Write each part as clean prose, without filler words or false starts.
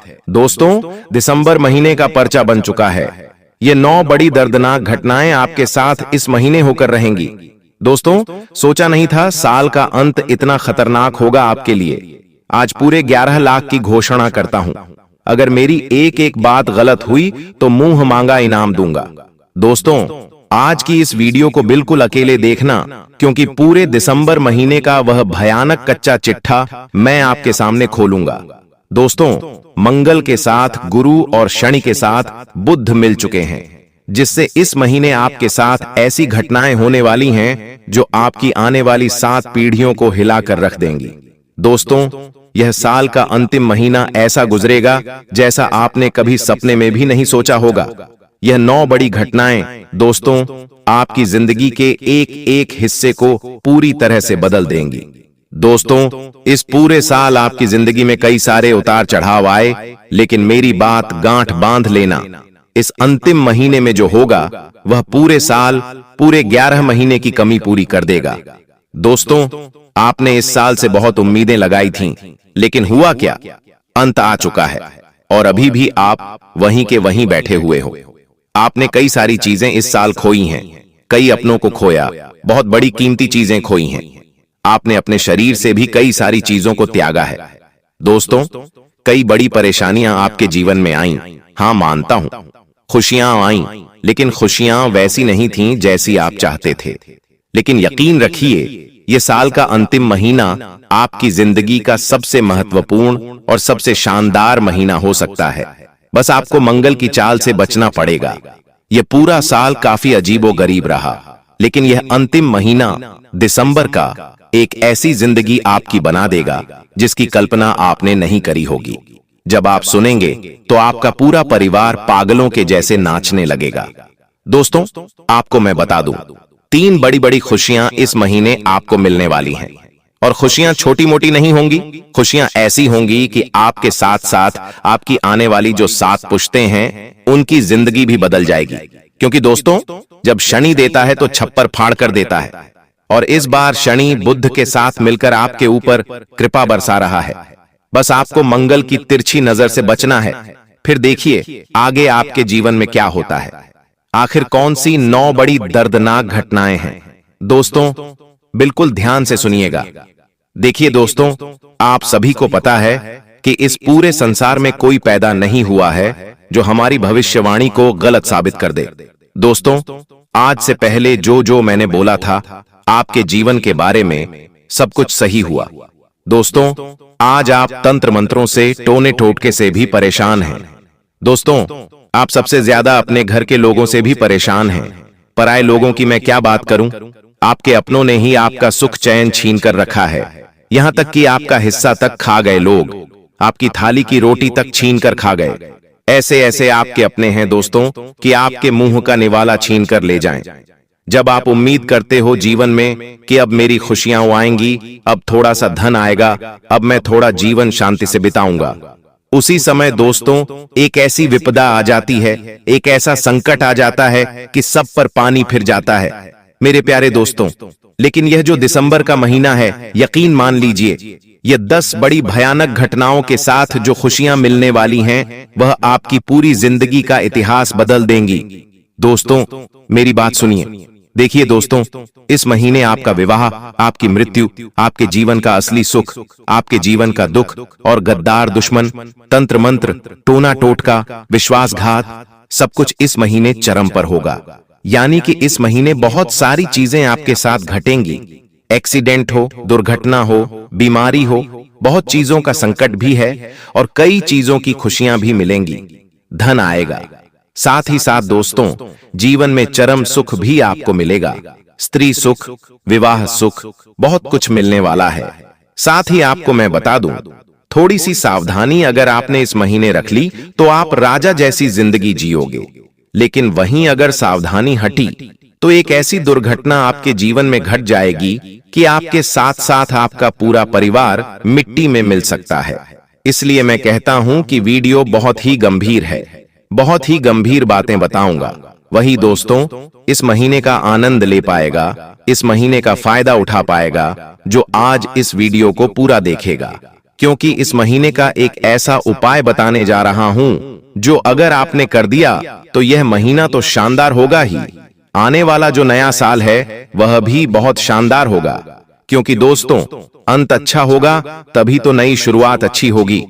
दोस्तों, दिसंबर महीने का पर्चा बन चुका है। ये 9 बड़ी दर्दनाक घटनाएं आपके साथ इस महीने होकर रहेंगी। दोस्तों, सोचा नहीं था साल का अंत इतना खतरनाक होगा आपके लिए। आज पूरे 11 लाख की घोषणा करता हूं। अगर मेरी एक एक बात गलत हुई तो मुंह मांगा इनाम दूंगा। दोस्तों, आज की इस वीडियो को बिल्कुल अकेले देखना, क्योंकि पूरे दिसंबर महीने का वह भयानक कच्चा चिट्ठा मैं आपके सामने खोलूंगा। दोस्तों, मंगल के साथ गुरु और शनि के साथ बुध मिल चुके हैं, जिससे इस महीने आपके साथ ऐसी घटनाएं होने वाली हैं जो आपकी आने वाली 7 पीढ़ियों को हिलाकर रख देंगी। दोस्तों, यह साल का अंतिम महीना ऐसा गुजरेगा जैसा आपने कभी सपने में भी नहीं सोचा होगा। यह 9 बड़ी घटनाएं दोस्तों आपकी जिंदगी के एक एक हिस्से को पूरी तरह से बदल देंगी। दोस्तों, इस पूरे साल आपकी जिंदगी में कई सारे उतार चढ़ाव आए, लेकिन मेरी बात गांठ बांध लेना, इस अंतिम महीने में जो होगा वह पूरे साल, पूरे 11 महीने की कमी पूरी कर देगा। दोस्तों, आपने इस साल से बहुत उम्मीदें लगाई थीं, लेकिन हुआ क्या? अंत आ चुका है और अभी भी आप वहीं के वहीं बैठे हुए हो। आपने कई सारी चीजें इस साल खोई हैं, कई अपनों को खोया, बहुत बड़ी कीमती चीजें खोई हैं। आपने अपने शरीर से भी कई सारी चीजों को त्यागा है। दोस्तों, कई बड़ी परेशानियां आपके जीवन में आईं। हां, मानता हूं, खुशियां आईं, लेकिन खुशियां वैसी नहीं थीं जैसी आप चाहते थे। लेकिन यकीन रखिए, ये साल का अंतिम महीना आपकी जिंदगी का सबसे महत्वपूर्ण और सबसे शानदार महीना हो सकता है। बस आपको मंगल की चाल से बचना पड़ेगा। यह पूरा साल काफी अजीबोगरीब रहा, लेकिन यह अंतिम महीना दिसंबर का एक ऐसी जिंदगी आपकी बना देगा जिसकी कल्पना आपने नहीं करी होगी। जब आप सुनेंगे तो आपका पूरा परिवार पागलों के जैसे नाचने लगेगा। दोस्तों, आपको मैं बता दूं, 3 बड़ी बड़ी खुशियां इस महीने आपको मिलने वाली हैं। और खुशियां छोटी मोटी नहीं होंगी, खुशियां ऐसी होंगी कि आपके साथ साथ आपकी आने वाली जो 7 पुश्तें हैं, उनकी जिंदगी भी बदल जाएगी। क्योंकि दोस्तों, जब शनि देता है तो छप्पर फाड़ कर देता है, और इस बार शनि बुध के साथ मिलकर आपके ऊपर कृपा बरसा रहा है। बस आपको मंगल की तिरछी नजर से बचना है। फिर देखिए आगे आपके जीवन में क्या होता है। आखिर कौन सी 9 बड़ी दर्दनाक घटनाएं हैं? दोस्तों, बिल्कुल ध्यान से सुनिएगा। देखिए दोस्तों, आप सभी को पता है कि इस पूरे संसार में कोई पैदा नहीं हुआ है जो हमारी भविष्यवाणी को गलत साबित कर दे। दोस्तों, आज से पहले जो मैंने बोला था आपके जीवन के बारे में, सब कुछ सही हुआ। दोस्तों, आज आप तंत्र मंत्रों से, टोने टोटके से भी परेशान हैं। दोस्तों, आप सबसे ज्यादा अपने घर के लोगों से भी परेशान हैं। पराये लोगों की मैं क्या बात करूं, आपके अपनों ने ही आपका सुख चैन छीन कर रखा है। यहां तक कि आपका हिस्सा तक खा गए लोग, आपकी थाली की रोटी तक छीन कर खा गए। ऐसे ऐसे आपके अपने हैं दोस्तों कि आपके मुंह का निवाला छीन कर ले जाएं। जब आप उम्मीद करते हो जीवन में कि अब मेरी खुशियां आएंगी, अब थोड़ा सा धन आएगा, अब मैं थोड़ा जीवन शांति से बिताऊंगा, उसी समय दोस्तों एक ऐसी विपदा आ जाती है, एक ऐसा संकट आ जाता है कि सब पर पानी फिर जाता है। मेरे प्यारे दोस्तों, लेकिन यह जो दिसंबर का महीना है, यकीन मान लीजिए, यह 10 बड़ी भयानक घटनाओं के साथ जो खुशियां मिलने वाली हैं, वह आपकी पूरी जिंदगी का इतिहास बदल देंगी। दोस्तों, मेरी बात सुनिए। देखिए दोस्तों, इस महीने आपका विवाह, आपकी मृत्यु, आपके जीवन का असली सुख, आपके जीवन का दुख और गद्दार दुश्मन, तंत्र मंत्र, टोना टोटका, विश्वासघात, सब कुछ इस महीने चरम पर होगा। यानी कि इस महीने बहुत सारी चीजें आपके साथ घटेंगी। एक्सीडेंट हो, दुर्घटना हो, बीमारी हो, बहुत चीजों का संकट भी है और कई चीजों की खुशियां भी मिलेंगी। धन आएगा, साथ ही साथ दोस्तों जीवन में चरम सुख भी आपको मिलेगा। स्त्री सुख, विवाह सुख, बहुत कुछ मिलने वाला है। साथ ही आपको मैं बता दूं, थोड़ी सी सावधानी अगर आपने इस महीने रख ली तो आप राजा जैसी जिंदगी जियोगे। लेकिन वहीं अगर सावधानी हटी तो एक ऐसी दुर्घटना आपके जीवन में घट जाएगी कि आपके साथ साथ आपका पूरा परिवार मिट्टी में मिल सकता है। इसलिए मैं कहता हूं कि वीडियो बहुत ही गंभीर है, बहुत ही गंभीर बातें बताऊंगा। वही दोस्तों इस महीने का आनंद ले पाएगा, इस महीने का फायदा उठा पाएगा जो आज इस वीडियो को पूरा देखेगा। क्योंकि इस महीने का एक ऐसा उपाय बताने जा रहा हूं जो अगर आपने कर दिया तो यह महीना तो शानदार होगा ही, आने वाला जो नया साल है वह भी बहुत शानदार होगा। क्योंकि दोस्तों, अंत अच्छा होगा तभी तो नई शुरुआत अच्छी होगी।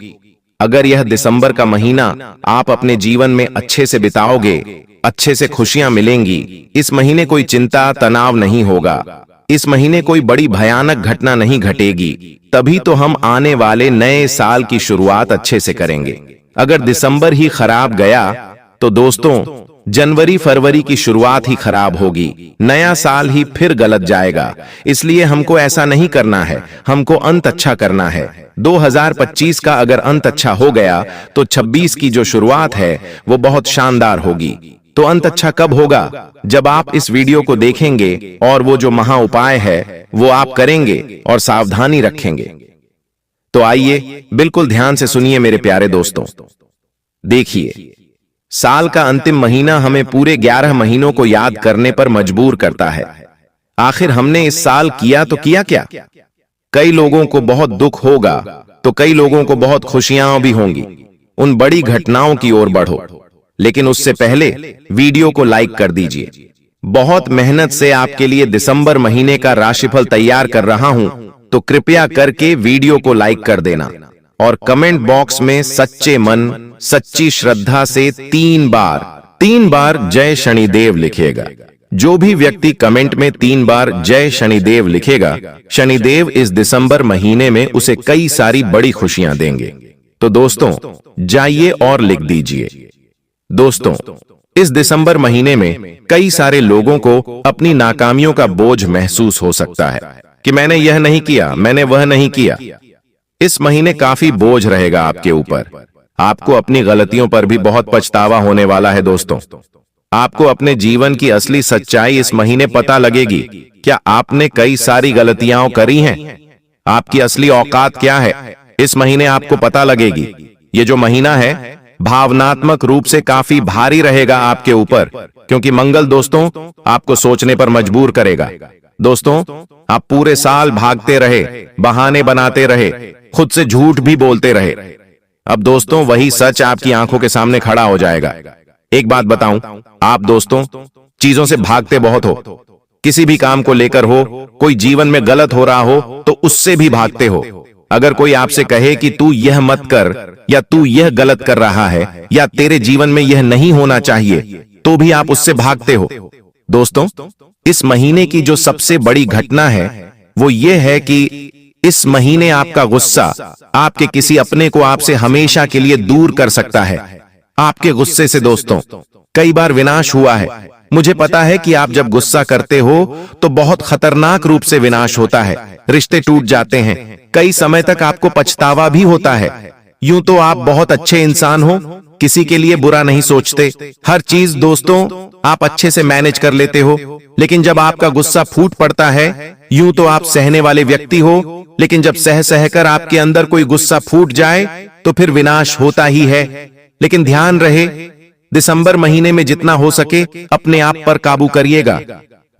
अगर यह दिसंबर का महीना आप अपने जीवन में अच्छे से बिताओगे, अच्छे से खुशियां मिलेंगी। इस महीने कोई चिंता तनाव नहीं होगा, इस महीने कोई बड़ी भयानक घटना नहीं घटेगी, तभी तो हम आने वाले नए साल की शुरुआत अच्छे से करेंगे। अगर दिसंबर ही खराब गया तो दोस्तों जनवरी फरवरी की शुरुआत ही खराब होगी, नया साल ही फिर गलत जाएगा। इसलिए हमको ऐसा नहीं करना है, हमको अंत अच्छा करना है। 2025 का अगर अंत अच्छा हो गया तो 26 की जो शुरुआत है वो बहुत शानदार होगी। तो अंत अच्छा कब होगा? जब आप इस वीडियो को देखेंगे और वो जो महा उपाय है वो आप करेंगे और सावधानी रखेंगे। तो आइए बिल्कुल ध्यान से सुनिए मेरे प्यारे दोस्तों। देखिए, साल का अंतिम महीना हमें पूरे 11 महीनों को याद करने पर मजबूर करता है। आखिर हमने इस साल किया तो किया क्या? कई लोगों को बहुत दुख होगा तो कई लोगों को बहुत खुशियां भी होंगी। उन बड़ी घटनाओं की ओर बढ़ो, लेकिन उससे पहले वीडियो को लाइक कर दीजिए। बहुत मेहनत से आपके लिए दिसंबर महीने का राशिफल तैयार कर रहा हूं, तो कृपया करके वीडियो को लाइक कर देना और कमेंट बॉक्स में सच्चे मन सच्ची श्रद्धा से 3 बार जय शनिदेव लिखिएगा। जो भी व्यक्ति कमेंट में 3 बार जय शनिदेव लिखेगा, शनिदेव इस दिसंबर महीने में उसे कई सारी बड़ी खुशियां देंगे। तो दोस्तों जाइए और लिख दीजिए। दोस्तों, इस दिसंबर महीने में कई सारे लोगों को अपनी नाकामियों का बोझ महसूस हो सकता है कि मैंने यह नहीं किया, मैंने वह नहीं किया। इस महीने काफी बोझ रहेगा आपके ऊपर। आपको अपनी गलतियों पर भी बहुत पछतावा होने वाला है। दोस्तों, आपको अपने जीवन की असली सच्चाई इस महीने पता लगेगी। क्या आपने कई सारी गलतियां करी हैं? आपकी असली औकात क्या है, इस महीने आपको पता लगेगी। ये जो महीना है भावनात्मक रूप से काफी भारी रहेगा आपके ऊपर, क्योंकि मंगल दोस्तों आपको सोचने पर मजबूर करेगा। दोस्तों, आप पूरे साल भागते रहे, बहाने बनाते रहे, खुद से झूठ भी बोलते रहे। अब दोस्तों वही सच आपकी आंखों के सामने खड़ा हो जाएगा। एक बात बताऊं, आप दोस्तों चीजों से भागते बहुत हो। किसी भी काम को लेकर हो, कोई जीवन में गलत हो रहा हो तो उससे भी भागते हो। अगर कोई आपसे कहे कि तू यह मत कर या तू यह गलत कर रहा है या तेरे जीवन में यह नहीं होना चाहिए, तो भी आप उससे भागते हो। दोस्तों, इस महीने की जो सबसे बड़ी घटना है वो ये है कि इस महीने आपका गुस्सा आपके किसी अपने को आपसे हमेशा के लिए दूर कर सकता है। आपके गुस्से से दोस्तों कई बार विनाश हुआ है। मुझे पता है कि आप जब गुस्सा करते हो तो बहुत खतरनाक रूप से विनाश होता है, रिश्ते टूट जाते हैं, कई समय तक आपको पछतावा भी होता है। यूं तो आप बहुत अच्छे इंसान हो, किसी के लिए बुरा नहीं सोचते, हर चीज दोस्तों आप अच्छे से मैनेज कर लेते हो। लेकिन जब आपका गुस्सा फूट पड़ता है, यूं तो आप सहने वाले व्यक्ति हो, लेकिन जब सह सहकर आपके अंदर कोई गुस्सा फूट जाए तो फिर विनाश होता ही है। लेकिन ध्यान रहे, दिसंबर महीने में जितना हो सके अपने आप पर काबू करिएगा,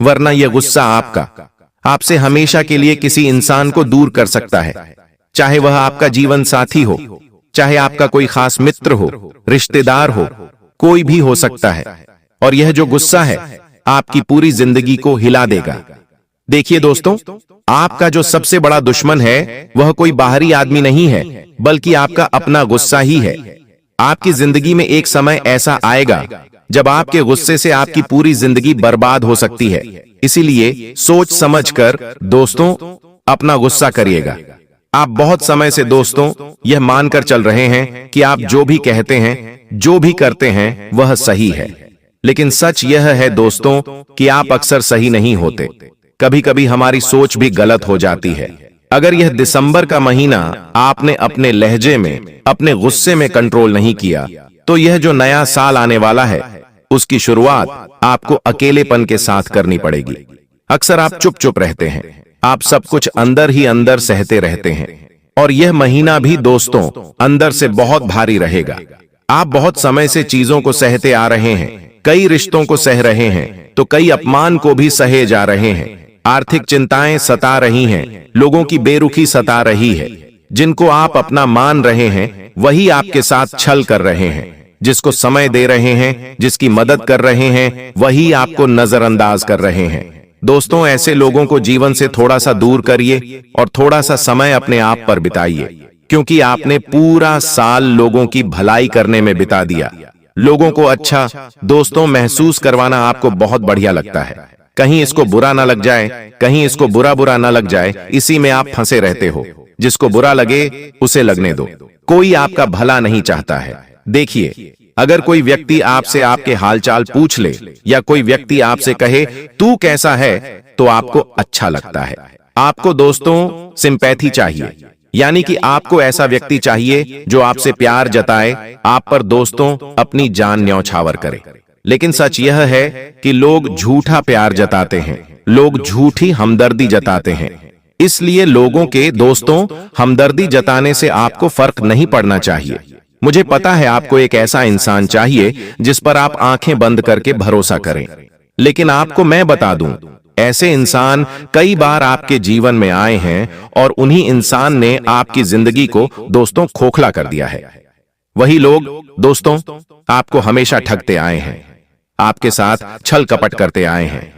वरना यह गुस्सा आपसे हमेशा के लिए किसी इंसान को दूर कर सकता है। चाहे वह आपका जीवन साथी हो, चाहे आपका कोई खास मित्र हो, रिश्तेदार हो, कोई भी हो सकता है। और यह जो गुस्सा है आपकी पूरी जिंदगी को हिला देगा। देखिए दोस्तों, आपका जो सबसे बड़ा दुश्मन है वह कोई बाहरी आदमी नहीं है, बल्कि आपका अपना गुस्सा ही है। आपकी जिंदगी में एक समय ऐसा आएगा जब आपके गुस्से से आपकी पूरी जिंदगी बर्बाद हो सकती है। इसीलिए सोच समझकर दोस्तों अपना गुस्सा करिएगा। आप बहुत समय से दोस्तों यह मानकर चल रहे हैं कि आप जो भी कहते हैं, जो भी करते हैं वह सही है, लेकिन सच यह है दोस्तों कि आप अक्सर सही नहीं होते। कभी कभी हमारी सोच भी गलत हो जाती है। अगर यह दिसंबर का महीना आपने अपने लहजे में, अपने गुस्से में कंट्रोल नहीं किया, तो यह जो नया साल आने वाला है उसकी शुरुआत आपको अकेलेपन के साथ करनी पड़ेगी। अक्सर आप चुप चुप रहते हैं, आप सब कुछ अंदर ही अंदर सहते रहते हैं, और यह महीना भी दोस्तों अंदर से बहुत भारी रहेगा। आप बहुत समय से चीजों को सहते आ रहे हैं, कई रिश्तों को सह रहे हैं, तो कई अपमान को भी सहे जा रहे हैं। आर्थिक चिंताएं सता रही हैं, लोगों की बेरुखी सता रही है, जिनको आप अपना मान रहे हैं वही आपके साथ छल कर रहे हैं। जिसको समय दे रहे हैं, जिसकी मदद कर रहे हैं, वही आपको नजरअंदाज कर रहे हैं। दोस्तों, ऐसे लोगों को जीवन से थोड़ा सा दूर करिए और थोड़ा सा समय अपने आप पर बिताइए, क्योंकि आपने पूरा साल लोगों की भलाई करने में बिता दिया। लोगों को अच्छा दोस्तों महसूस करवाना आपको बहुत बढ़िया लगता है। कहीं इसको बुरा ना लग जाए, कहीं इसको बुरा ना लग जाए, इसी में आप फंसे रहते हो। जिसको बुरा लगे उसे लगने दो, कोई आपका भला नहीं चाहता है। देखिए, अगर कोई व्यक्ति आपसे आपके हालचाल पूछ ले या कोई व्यक्ति आपसे कहे तू कैसा है, तो आपको अच्छा लगता है। आपको दोस्तों सिंपैथी चाहिए, यानी कि आपको ऐसा व्यक्ति चाहिए जो आपसे प्यार जताए, आप पर दोस्तों अपनी जान न्यौछावर करे। लेकिन सच यह है कि लोग झूठा प्यार जताते हैं, लोग झूठी हमदर्दी जताते हैं। इसलिए लोगों के दोस्तों हमदर्दी जताने से आपको फर्क नहीं पड़ना चाहिए। मुझे पता है आपको एक ऐसा इंसान चाहिए जिस पर आप आंखें बंद करके भरोसा करें, लेकिन आपको मैं बता दूं, ऐसे इंसान कई बार आपके जीवन में आए हैं और उन्हीं इंसान ने आपकी जिंदगी को दोस्तों खोखला कर दिया है। वही लोग दोस्तों आपको हमेशा ठगते आए हैं, आपके साथ छल कपट करते आए हैं,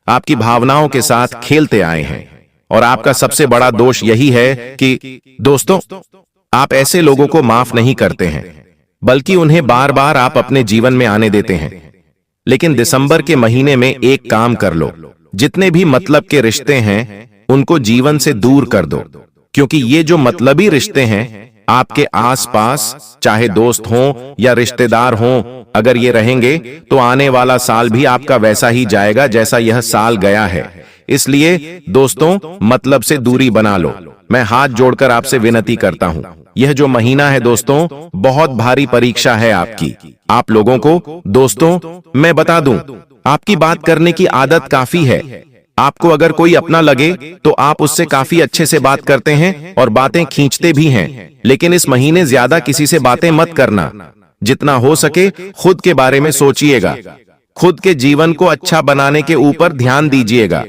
आपकी भावनाओं के साथ खेलते आए हैं। और आपका सबसे बड़ा दोष यही है कि दोस्तों आप ऐसे लोगों को माफ नहीं करते हैं, बल्कि उन्हें बार बार आप अपने जीवन में आने देते हैं। लेकिन दिसंबर के महीने में एक काम कर लो, जितने भी मतलब के रिश्ते हैं उनको जीवन से दूर कर दो, क्योंकि ये जो मतलबी रिश्ते हैं आपके आसपास, चाहे दोस्त हों या रिश्तेदार हों, अगर ये रहेंगे तो आने वाला साल भी आपका वैसा ही जाएगा जैसा यह साल गया है। इसलिए दोस्तों मतलब से दूरी बना लो। मैं हाथ जोड़कर आपसे विनती करता हूं, यह जो महीना है दोस्तों बहुत भारी परीक्षा है आपकी। आप लोगों को दोस्तों मैं बता दूं, आपकी बात करने की आदत काफी है। आपको अगर कोई अपना लगे तो आप उससे काफी अच्छे से बात करते हैं और बातें खींचते भी हैं। लेकिन इस महीने ज्यादा किसी से बातें मत करना। जितना हो सके खुद के बारे में सोचिएगा, खुद के जीवन को अच्छा बनाने के ऊपर ध्यान दीजिएगा।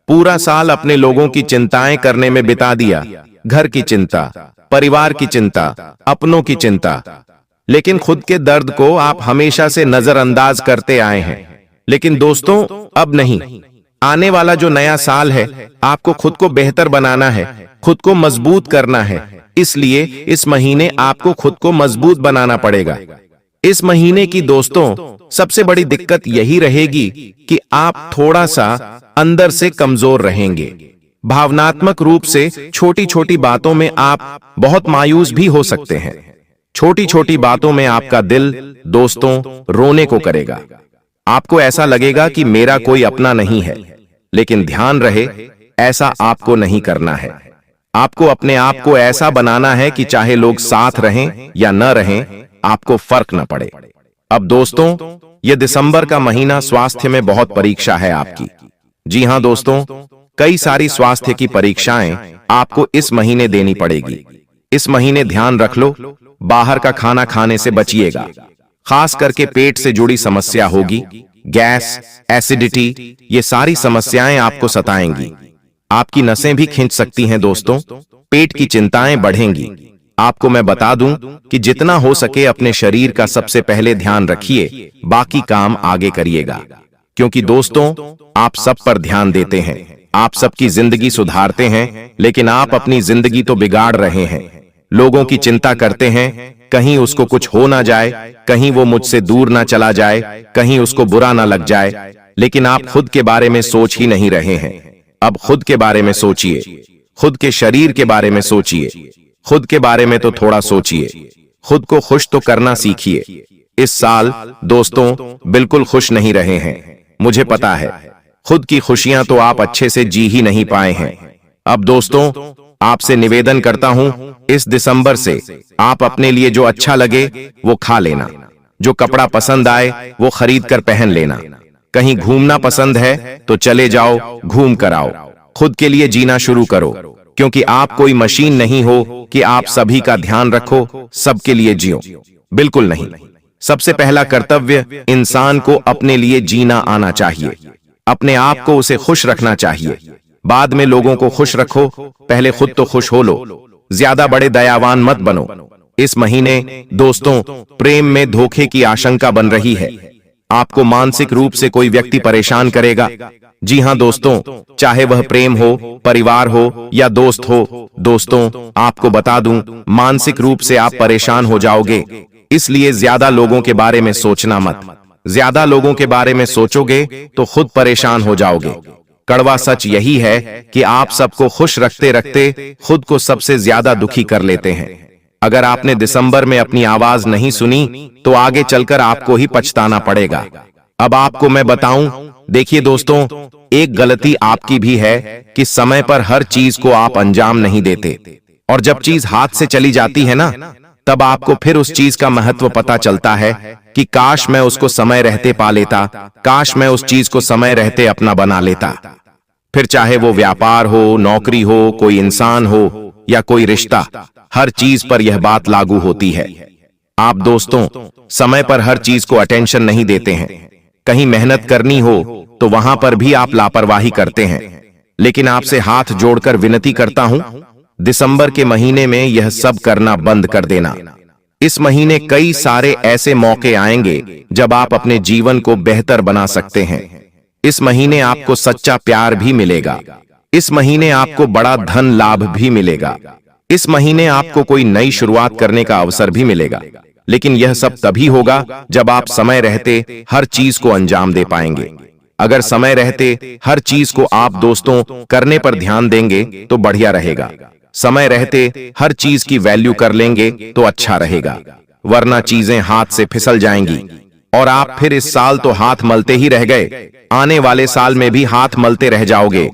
पूरा साल अपने लोगों की चिंताएं करने में बिता दिया, घर की चिंता, परिवार की चिंता, अपनों की चिंता, लेकिन खुद के दर्द को आप हमेशा से नजरअंदाज करते आए हैं। लेकिन दोस्तों अब नहीं, आने वाला जो नया साल है आपको खुद को बेहतर बनाना है, खुद को मजबूत करना है। इसलिए इस महीने आपको खुद को मजबूत बनाना पड़ेगा। इस महीने की दोस्तों सबसे बड़ी दिक्कत यही रहेगी कि आप थोड़ा सा अंदर से कमजोर रहेंगे। भावनात्मक रूप से छोटी छोटी बातों में आप बहुत मायूस भी हो सकते हैं। छोटी छोटी बातों में आपका दिल दोस्तों रोने को करेगा। आपको ऐसा लगेगा कि मेरा कोई अपना नहीं है। लेकिन ध्यान रहे, ऐसा आपको नहीं करना है। आपको अपने आप को ऐसा बनाना है कि चाहे लोग साथ रहें या न रहें, आपको फर्क न पड़े। अब दोस्तों ये दिसंबर का महीना स्वास्थ्य में बहुत परीक्षा है आपकी। जी हां दोस्तों, कई सारी स्वास्थ्य की परीक्षाएं आपको इस महीने देनी पड़ेगी। इस महीने ध्यान रख लो, बाहर का खाना खाने से बचिएगा। खास करके पेट से जुड़ी समस्या होगी, गैस, एसिडिटी, ये सारी समस्याएं आपको सताएंगी। आपकी नसें भी खींच सकती हैं दोस्तों, पेट की चिंताएं बढ़ेंगी। आपको मैं बता दूं कि जितना हो सके अपने शरीर का सबसे पहले ध्यान रखिए, बाकी काम आगे करिएगा। क्योंकि दोस्तों आप सब पर ध्यान देते हैं, आप सबकी जिंदगी सुधारते हैं, लेकिन आप अपनी जिंदगी तो बिगाड़ रहे हैं। लोगों की चिंता करते हैं, कहीं उसको कुछ हो ना जाए, कहीं वो मुझसे दूर ना चला जाए, कहीं उसको बुरा ना लग जाए। लेकिन आप खुद के बारे में सोच ही नहीं रहे हैं। अब खुद के बारे में सोचिए, खुद के शरीर के बारे में सोचिए, खुद के बारे में तो थोड़ा सोचिए। खुद को खुश तो करना सीखिए। इस साल दोस्तों बिल्कुल खुश नहीं रहे हैं, मुझे पता है। खुद की खुशियां तो आप अच्छे से जी ही नहीं पाए हैं। अब दोस्तों आपसे निवेदन करता हूं, इस दिसंबर से आप अपने लिए जो अच्छा लगे वो खा लेना, जो कपड़ा पसंद आए वो खरीद कर पहन लेना। कहीं घूमना पसंद है तो चले जाओ, घूम कर आओ। खुद के लिए जीना शुरू करो, क्योंकि आप कोई मशीन नहीं हो कि आप सभी का ध्यान रखो, सबके लिए जियो। बिल्कुल नहीं। सबसे पहला कर्तव्य इंसान को अपने लिए जीना आना चाहिए। अपने आप को उसे खुश रखना चाहिए, बाद में लोगों को खुश रखो, पहले खुद तो खुश हो लो। ज्यादा बड़े दयावान मत बनो। इस महीने दोस्तों प्रेम में धोखे की आशंका बन रही है। आपको मानसिक रूप से कोई व्यक्ति परेशान करेगा। जी हां दोस्तों, चाहे वह प्रेम हो, परिवार हो या दोस्त हो। दोस्तों आपको बता दूं, मानसिक रूप से आप परेशान हो जाओगे, इसलिए ज्यादा लोगों के बारे में सोचना मत। ज्यादा लोगों के बारे में सोचोगे तो खुद परेशान हो जाओगे। कड़वा सच यही है कि आप सबको खुश रखते रखते खुद को सबसे ज्यादा दुखी कर लेते हैं। अगर आपने दिसंबर में अपनी आवाज नहीं सुनी तो आगे चलकर आपको ही पछताना पड़ेगा। अब आपको मैं बताऊं, देखिए दोस्तों, एक गलती आपकी भी है कि समय पर हर चीज को आप अंजाम नहीं देते, और जब चीज हाथ से चली जाती है ना, तब आपको फिर उस चीज का महत्व पता चलता है कि काश मैं उसको समय रहते पा लेता, काश मैं उस चीज को समय रहते अपना बना लेता। फिर चाहे वो व्यापार हो, नौकरी हो, कोई इंसान हो या कोई रिश्ता, हर चीज पर यह बात लागू होती है। आप दोस्तों समय पर हर चीज को अटेंशन नहीं देते हैं। कहीं मेहनत करनी हो तो वहां पर भी आप लापरवाही करते हैं। लेकिन आपसे हाथ जोड़कर विनती करता हूं, दिसंबर के महीने में यह सब करना बंद कर देना। इस महीने कई सारे ऐसे मौके आएंगे जब आप अपने जीवन को बेहतर बना सकते हैं। इस महीने आपको सच्चा प्यार भी मिलेगा। इस महीने आपको बड़ा धन लाभ भी मिलेगा। इस महीने आपको कोई नई शुरुआत करने का अवसर भी मिलेगा। लेकिन यह सब तभी होगा जब आप समय रहते हर चीज को अंजाम दे पाएंगे। अगर समय रहते हर चीज को आप दोस्तों करने पर ध्यान देंगे तो बढ़िया रहेगा। समय रहते हर चीज की वैल्यू कर लेंगे तो अच्छा रहेगा, वरना चीजें हाथ से फिसल जाएंगी और आप फिर इस साल तो हाथ मलते ही रह गए, आने वाले साल में भी हाथ मलते रह जाओगे।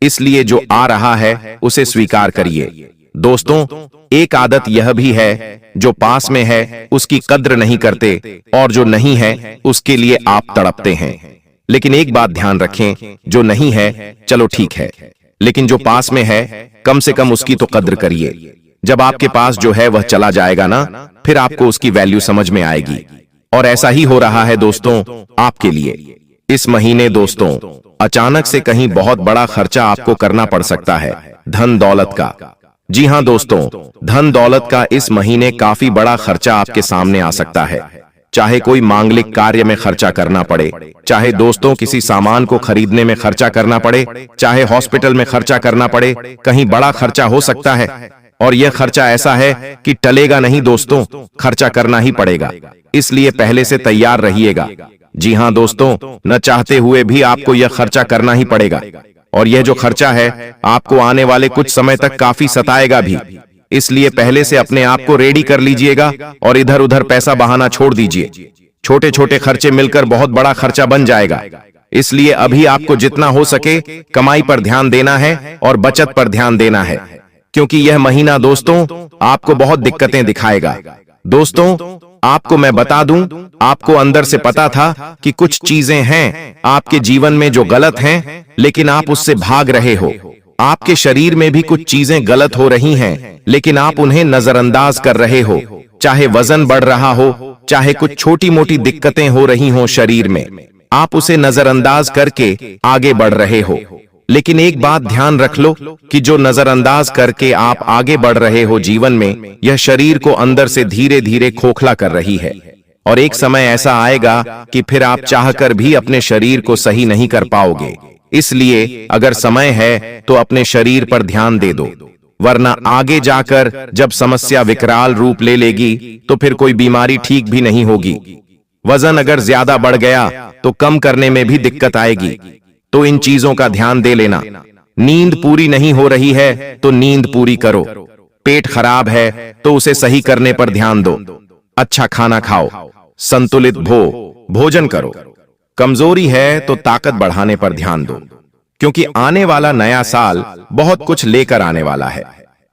इसलिए जो आ रहा है उसे स्वीकार करिए। दोस्तों एक आदत यह भी है, जो पास में है उसकी कद्र नहीं करते और जो नहीं है उसके लिए आप तड़पते हैं। लेकिन एक बात ध्यान रखें, जो नहीं है चलो ठीक है, लेकिन जो पास में है कम से कम उसकी तो कद्र करिए। जब आपके पास जो है वह चला जाएगा ना, फिर आपको उसकी वैल्यू समझ में आएगी। और ऐसा ही हो रहा है दोस्तों आपके लिए। इस महीने दोस्तों अचानक से कहीं बहुत बड़ा खर्चा आपको करना पड़ सकता है, धन दौलत का। जी हां दोस्तों, धन दौलत का इस महीने काफी बड़ा खर्चा आपके सामने आ सकता है। चाहे कोई मांगलिक कार्य में खर्चा करना पड़े, चाहे दोस्तों किसी सामान को खरीदने में खर्चा करना पड़े, चाहे हॉस्पिटल में खर्चा करना पड़े, कहीं बड़ा खर्चा हो सकता है। और यह खर्चा ऐसा है कि टलेगा नहीं दोस्तों, खर्चा करना ही पड़ेगा। इसलिए पहले से तैयार रहिएगा। जी हां दोस्तों, न चाहते हुए भी आपको यह खर्चा करना ही पड़ेगा। और यह जो खर्चा है आपको आने वाले कुछ समय तक काफी सताएगा भी। इसलिए पहले से अपने आप को रेडी कर लीजिएगा और इधर उधर पैसा बहाना छोड़ दीजिए। छोटे छोटे खर्चे मिलकर बहुत बड़ा खर्चा बन जाएगा। इसलिए अभी आपको जितना हो सके कमाई पर ध्यान देना है और बचत पर ध्यान देना है, क्योंकि यह महीना दोस्तों आपको बहुत दिक्कतें दिखाएगा। दोस्तों आपको मैं बता दूं, आपको अंदर से पता था कि कुछ चीजें हैं आपके जीवन में जो गलत हैं, लेकिन आप उससे भाग रहे हो। आपके शरीर में भी कुछ चीजें गलत हो रही हैं, लेकिन आप उन्हें नजरअंदाज कर रहे हो। चाहे वजन बढ़ रहा हो, चाहे कुछ छोटी मोटी दिक्कतें हो रही हो शरीर में, आप उसे नजरअंदाज करके आगे बढ़ रहे हो। लेकिन एक बात ध्यान रख लो कि जो नजरअंदाज करके आप आगे बढ़ रहे हो जीवन में, यह शरीर को अंदर से धीरे धीरे खोखला कर रही है। और एक समय ऐसा आएगा कि फिर आप चाहकर भी अपने शरीर को सही नहीं कर पाओगे। इसलिए अगर समय है तो अपने शरीर पर ध्यान दे दो, वरना आगे जाकर जब समस्या विकराल रूप ले लेगी तो फिर कोई बीमारी ठीक भी नहीं होगी। वजन अगर ज्यादा बढ़ गया तो कम करने में भी दिक्कत आएगी। तो इन चीजों का ध्यान दे लेना। नींद पूरी नहीं हो रही है तो नींद पूरी करो। पेट खराब है तो उसे सही करने पर ध्यान दो। अच्छा खाना खाओ, संतुलित भोजन करो। कमजोरी है तो ताकत बढ़ाने पर ध्यान दो, क्योंकि आने वाला नया साल बहुत कुछ लेकर आने वाला है।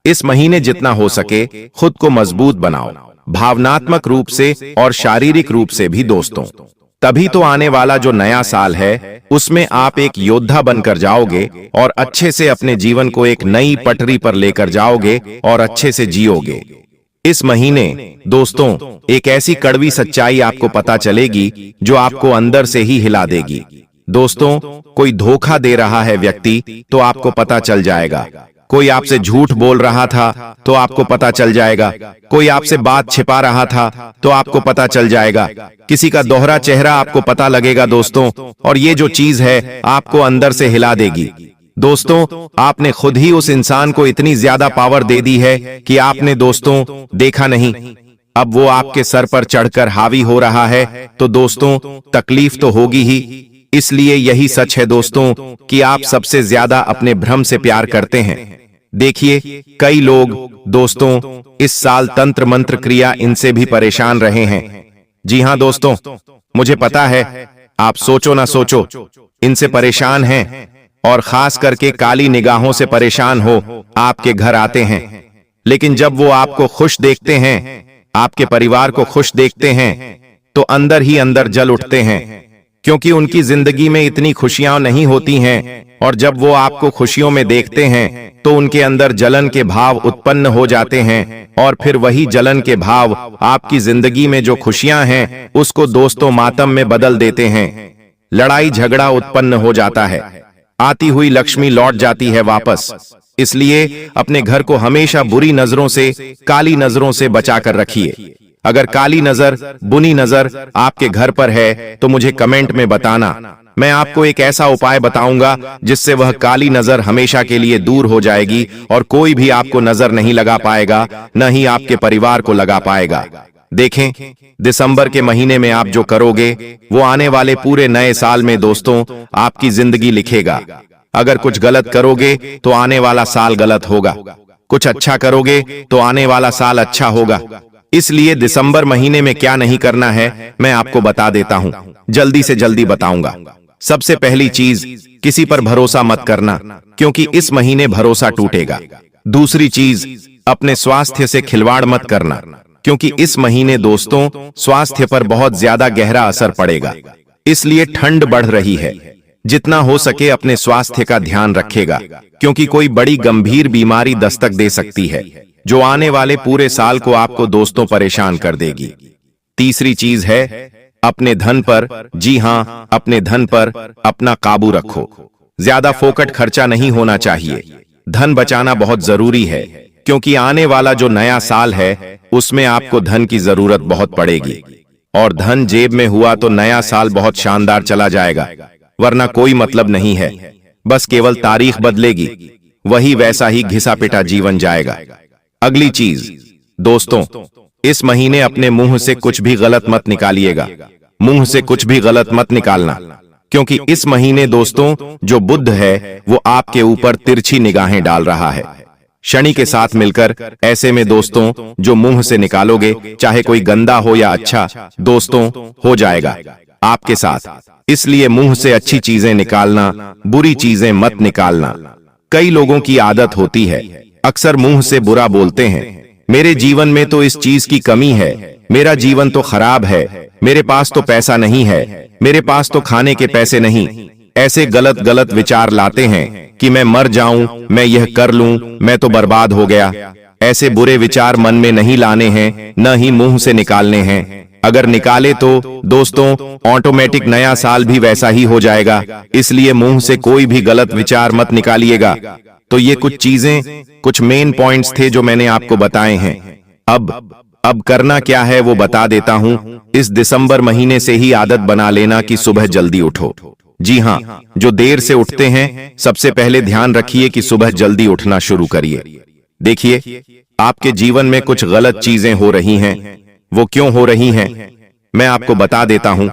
इस महीने जितना हो सके खुद को मजबूत बनाओ, भावनात्मक रूप से और शारीरिक रूप से भी दोस्तों। तभी तो आने वाला जो नया साल है उसमें आप एक योद्धा बनकर जाओगे और अच्छे से अपने जीवन को एक नई पटरी पर लेकर जाओगे और अच्छे से जियोगे। इस महीने दोस्तों एक ऐसी कड़वी सच्चाई आपको पता चलेगी जो आपको अंदर से ही हिला देगी। दोस्तों कोई धोखा दे रहा है व्यक्ति तो आपको पता चल जाएगा। कोई आपसे झूठ बोल रहा था तो आपको पता चल जाएगा, कोई आपसे बात छिपा रहा था तो आपको पता चल जाएगा, किसी का दोहरा चेहरा आपको पता लगेगा दोस्तों, और ये जो चीज है आपको अंदर से हिला देगी। दोस्तों, आपने खुद ही उस इंसान को इतनी ज्यादा पावर दे दी है कि आपने दोस्तों देखा नहीं, अब वो आपके सर पर चढ़कर हावी हो रहा है, तो दोस्तों तकलीफ तो होगी ही। इसलिए यही सच है दोस्तों कि आप सबसे ज्यादा अपने भ्रम से प्यार करते हैं। देखिए, कई लोग दोस्तों इस साल तंत्र मंत्र क्रिया इनसे भी परेशान रहे हैं। जी हां दोस्तों, मुझे पता है आप सोचो ना सोचो इनसे परेशान हैं, और खास करके काली निगाहों से परेशान हो आपके घर आते हैं, लेकिन जब वो आपको खुश देखते हैं, आपके परिवार को खुश देखते हैं, तो अंदर ही अंदर जल उठते हैं, क्योंकि उनकी जिंदगी में इतनी खुशियां नहीं होती हैं, और जब वो आपको खुशियों में देखते हैं तो उनके अंदर जलन के भाव उत्पन्न हो जाते हैं, और फिर वही जलन के भाव आपकी जिंदगी में जो खुशियां हैं उसको दोस्तों मातम में बदल देते हैं। लड़ाई झगड़ा उत्पन्न हो जाता है, आती हुई लक्ष्मी लौट जाती है वापस। इसलिए अपने घर को हमेशा बुरी नजरों से, काली नजरों से बचा कर रखिए। अगर काली नजर, बुनी नजर आपके घर पर है तो मुझे कमेंट में बताना, मैं आपको एक ऐसा उपाय बताऊंगा जिससे वह काली नजर हमेशा के लिए दूर हो जाएगी, और कोई भी आपको नजर नहीं लगा पाएगा, न ही आपके परिवार को लगा पाएगा। देखें, दिसंबर के महीने में आप जो करोगे वो आने वाले पूरे नए साल में दोस्तों आपकी जिंदगी लिखेगा। अगर कुछ गलत करोगे तो आने वाला साल गलत होगा, कुछ अच्छा करोगे तो आने वाला साल अच्छा होगा। इसलिए दिसंबर महीने में क्या नहीं करना है मैं आपको बता देता हूं, जल्दी से जल्दी बताऊंगा। सबसे पहली चीज, किसी पर भरोसा मत करना, क्योंकि इस महीने भरोसा टूटेगा। दूसरी चीज, अपने स्वास्थ्य से खिलवाड़ मत करना, क्योंकि इस महीने दोस्तों स्वास्थ्य पर बहुत ज्यादा गहरा असर पड़ेगा। इसलिए ठंड बढ़ रही है, जितना हो सके अपने स्वास्थ्य का ध्यान रखेगा, क्योंकि कोई बड़ी गंभीर बीमारी दस्तक दे सकती है जो आने वाले पूरे साल को आपको दोस्तों परेशान कर देगी। तीसरी चीज है अपने धन पर, जी हां, अपने धन पर अपना काबू रखो। ज्यादा फोकट खर्चा नहीं होना चाहिए। धन बचाना बहुत जरूरी है, क्योंकि आने वाला जो नया साल है उसमें आपको धन की जरूरत बहुत पड़ेगी, और धन जेब में हुआ तो नया साल बहुत शानदार चला जाएगा, वरना कोई मतलब नहीं है, बस केवल तारीख बदलेगी, वही वैसा ही घिसा पिटा जीवन जाएगा। अगली चीज दोस्तों, इस महीने अपने मुंह से कुछ भी गलत मत निकालिएगा, मुंह से कुछ भी गलत मत निकालना, क्योंकि इस महीने दोस्तों जो बुध है वो आपके ऊपर तिरछी निगाहें डाल रहा है शनि के साथ मिलकर। ऐसे में दोस्तों जो मुंह से निकालोगे, चाहे कोई गंदा हो या अच्छा, दोस्तों हो जाएगा आपके साथ। इसलिए मुंह से अच्छी चीजें निकालना, बुरी चीजें मत निकालना। कई लोगों की आदत होती है, अक्सर मुंह से बुरा बोलते हैं, मेरे जीवन में तो इस चीज की कमी है, मेरा जीवन तो खराब है, मेरे पास तो पैसा नहीं है, मेरे पास तो खाने के पैसे नहीं। ऐसे गलत गलत विचार लाते हैं कि मैं मर जाऊं, मैं यह कर लूं, मैं तो बर्बाद हो गया। ऐसे बुरे विचार मन में नहीं लाने हैं, न ही मुंह से निकालने हैं। अगर निकाले तो दोस्तों ऑटोमेटिक नया साल भी वैसा ही हो जाएगा। इसलिए मुंह से कोई भी गलत विचार मत निकालिएगा। तो ये कुछ चीजें, कुछ मेन पॉइंट्स थे जो मैंने आपको बताए हैं। अब करना क्या है वो बता देता हूं। इस दिसंबर महीने से ही आदत बना लेना कि सुबह जल्दी उठो। जी हां, जो देर से उठते हैं सबसे पहले ध्यान रखिए कि सुबह जल्दी उठना शुरू करिए। देखिए, आपके जीवन में कुछ गलत चीजें हो रही हैं, वो क्यों हो रही हैं मैं आपको बता देता हूं।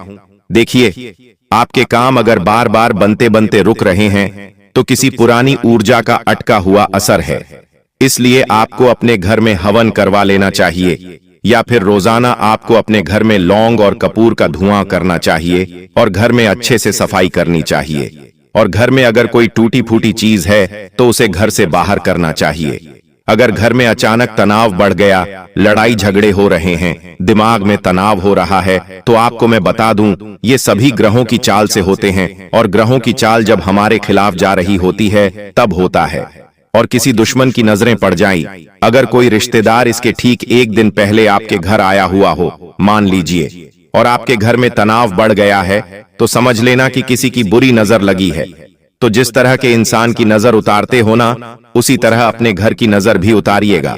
देखिए, आपके काम अगर बार बार बनते बनते रुक रहे हैं तो किसी पुरानी ऊर्जा का अटका हुआ असर है। इसलिए आपको अपने घर में हवन करवा लेना चाहिए, या फिर रोजाना आपको अपने घर में लौंग और कपूर का धुआं करना चाहिए, और घर में अच्छे से सफाई करनी चाहिए। और घर में अगर कोई टूटी फूटी चीज है तो उसे घर से बाहर करना चाहिए। अगर घर में अचानक तनाव बढ़ गया, लड़ाई झगड़े हो रहे हैं, दिमाग में तनाव हो रहा है, तो आपको मैं बता दूं, ये सभी ग्रहों की चाल से होते हैं, और ग्रहों की चाल जब हमारे खिलाफ जा रही होती है तब होता है। और किसी दुश्मन की नजरें पड़ जाएं, अगर कोई रिश्तेदार इसके ठीक एक दिन पहले आपके घर आया हुआ हो, मान लीजिए, और आपके घर में तनाव बढ़ गया है, तो समझ लेना कि किसी की बुरी नजर लगी है। तो जिस तरह के इंसान की नजर उतारते हो ना, उसी तरह अपने घर की नजर भी उतारिएगा।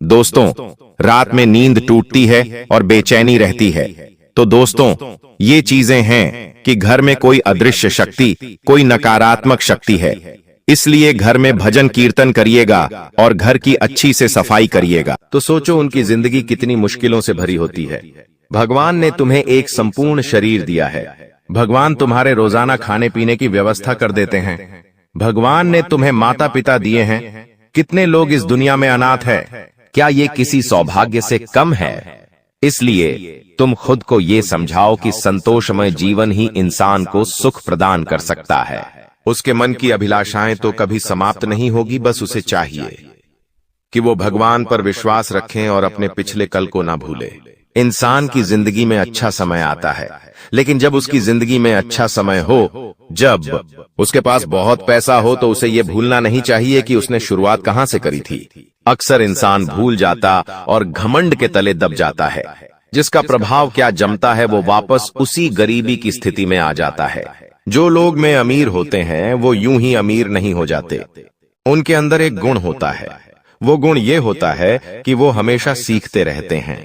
दोस्तों, रात में नींद टूटती है और बेचैनी रहती है। तो दोस्तों, ये चीजें हैं कि घर में कोई अदृश्य शक्ति, कोई नकारात्मक शक्ति है। इसलिए घर में भजन कीर्तन करिएगा और घर की अच्छी से सफाई करिएगा। तो सोचो उनकी जिंदगी कितनी मुश्किलों से भरी होती है। भगवान ने तुम्हें एक संपूर्ण शरीर दिया है। भगवान तुम्हारे रोजाना खाने पीने की व्यवस्था कर देते हैं। भगवान ने तुम्हें माता पिता दिए हैं। कितने लोग इस दुनिया में अनाथ है? क्या ये किसी सौभाग्य से कम है? इसलिए तुम खुद को ये समझाओ कि संतोषमय जीवन ही इंसान को सुख प्रदान कर सकता है। उसके मन की अभिलाषाएं तो कभी समाप्त नहीं होगी, बस उसे चाहिए कि वो भगवान पर विश्वास रखें और अपने पिछले कल को ना भूले। इंसान की जिंदगी में अच्छा समय आता है, लेकिन जब उसकी जिंदगी में अच्छा समय हो, जब उसके पास बहुत पैसा हो, तो उसे ये भूलना नहीं चाहिए कि उसने शुरुआत कहां से करी थी। अक्सर इंसान भूल जाता और घमंड के तले दब जाता है, जिसका प्रभाव क्या जमता है, वो वापस उसी गरीबी की स्थिति में आ जाता है। जो लोग में अमीर होते हैं वो यूं ही अमीर नहीं हो जाते। उनके अंदर एक गुण होता है। वो गुण ये होता है कि वो हमेशा सीखते रहते हैं।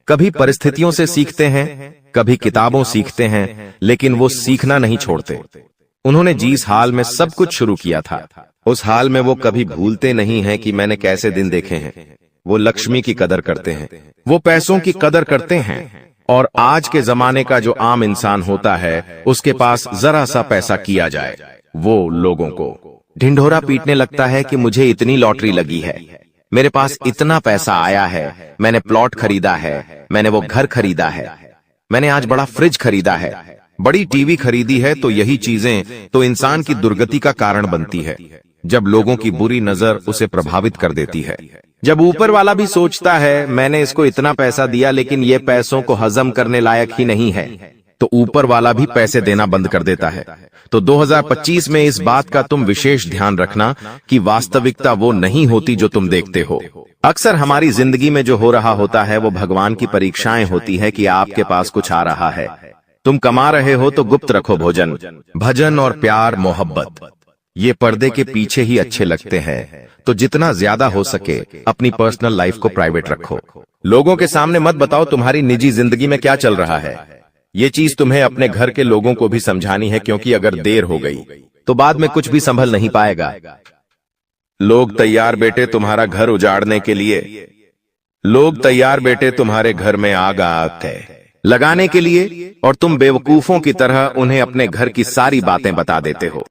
कभी परिस्थितियों से सीखते हैं, कभी किताबों सीखते हैं, लेकिन वो सीखना नहीं छोड़ते। उन्होंने जिस हाल में सब कुछ शुरू किया था, उस हाल में वो कभी भूलते नहीं हैं कि मैंने कैसे दिन देखे हैं। वो लक्ष्मी की कदर करते हैं, वो पैसों की कदर करते हैं। और आज के जमाने का जो आम इंसान होता है, उसके पास जरा सा पैसा किया जाए, वो लोगों को ढिंढोरा पीटने लगता है कि मुझे इतनी लॉटरी लगी है, मेरे पास इतना पैसा आया है, मैंने प्लॉट खरीदा है, मैंने वो घर खरीदा है, मैंने आज बड़ा फ्रिज खरीदा है, बड़ी टीवी खरीदी है। तो यही चीजें तो इंसान की दुर्गति का कारण बनती है, जब लोगों की बुरी नजर उसे प्रभावित कर देती है। जब ऊपर वाला भी सोचता है मैंने इसको इतना पैसा दिया, लेकिन ये पैसों को हजम करने लायक ही नहीं है, तो ऊपर वाला भी पैसे देना बंद कर देता है। तो 2025 में इस बात का तुम विशेष ध्यान रखना कि वास्तविकता वो नहीं होती जो तुम देखते हो। अक्सर हमारी जिंदगी में जो हो रहा होता है वो भगवान की परीक्षाएं होती है कि आपके पास कुछ आ रहा है। तुम कमा रहे हो तो गुप्त रखो भोजन, भजन और प्यार मोहब्बत। ये पर्दे के पीछे ही अच्छे लगते हैं, तो जितना ज्यादा हो सके अपनी पर्सनल लाइफ को प्राइवेट रखो। लोगों के सामने मत बताओ तुम्हारी निजी जिंदगी में क्या चल रहा है। ये चीज तुम्हें अपने घर के लोगों को भी समझानी है, क्योंकि अगर देर हो गई तो बाद में कुछ भी संभल नहीं पाएगा। लोग तैयार बेटे तुम्हारा घर उजाड़ने के लिए, लोग तैयार बेटे तुम्हारे घर में आग लगाने के लिए, और तुम बेवकूफों की तरह उन्हें अपने घर की सारी बातें बता देते हो।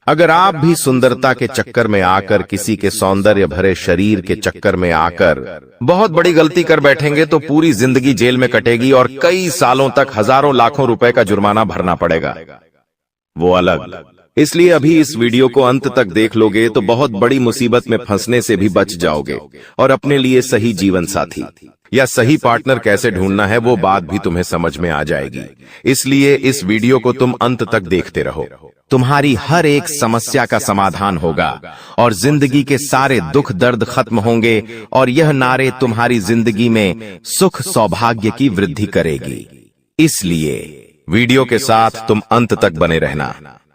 अगर आप भी सुंदरता के चक्कर में आकर, किसी के सौंदर्य भरे शरीर के चक्कर में आकर बहुत बड़ी गलती कर बैठेंगे, तो पूरी जिंदगी जेल में कटेगी और कई सालों तक हजारों लाखों रुपए का जुर्माना भरना पड़ेगा, वो अलग। इसलिए अभी इस वीडियो को अंत तक देख लोगे तो बहुत बड़ी मुसीबत में फंसने से भी बच जाओगे, और अपने लिए सही जीवन साथी या सही पार्टनर कैसे ढूंढना है वो बात भी तुम्हें समझ में आ जाएगी। इसलिए इस वीडियो को तुम अंत तक देखते रहो। तुम्हारी हर एक समस्या का समाधान होगा और जिंदगी के सारे दुख दर्द खत्म होंगे, और यह नारे तुम्हारी जिंदगी में सुख सौभाग्य की वृद्धि करेगी। इसलिए वीडियो के साथ तुम अंत तक बने रहना।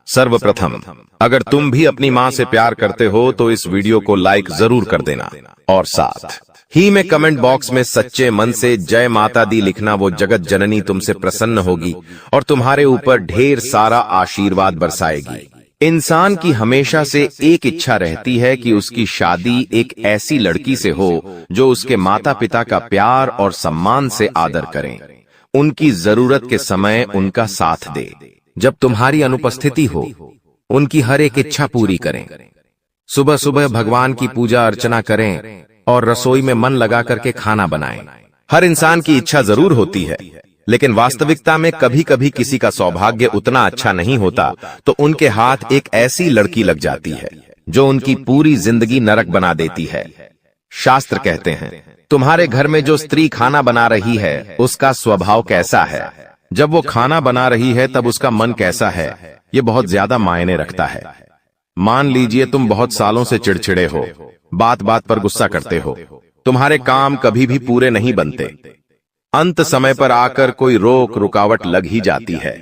सर्वप्रथम, अगर तुम भी अपनी माँ से प्यार करते हो तो इस वीडियो को लाइक जरूर कर देना, और साथ ही में कमेंट बॉक्स में सच्चे मन से जय माता दी लिखना। वो जगत जननी तुमसे प्रसन्न होगी और तुम्हारे ऊपर ढेर सारा आशीर्वाद बरसाएगी। इंसान की हमेशा से एक इच्छा रहती है कि उसकी शादी एक ऐसी लड़की से हो जो उसके माता पिता का प्यार और सम्मान से आदर करें, उनकी जरूरत के समय उनका साथ दे, जब तुम्हारी अनुपस्थिति हो उनकी हर एक इच्छा पूरी करें। सुबह सुबह भगवान की पूजा अर्चना करें और रसोई में मन लगा करके खाना बनाएं। हर इंसान की इच्छा जरूर होती है, लेकिन वास्तविकता में कभी कभी किसी का सौभाग्य उतना अच्छा नहीं होता, तो उनके हाथ एक ऐसी लड़की लग जाती है जो उनकी पूरी जिंदगी नरक बना देती है। शास्त्र कहते हैं, तुम्हारे घर में जो स्त्री खाना बना रही है उसका स्वभाव कैसा है, जब वो खाना बना रही है तब उसका मन कैसा है, ये बहुत ज्यादा मायने रखता है। मान लीजिए तुम बहुत सालों से चिड़चिड़े हो, बात बात पर गुस्सा करते हो, तुम्हारे काम कभी भी पूरे नहीं बनते, अंत समय पर आकर कोई रोक रुकावट लग ही जाती है,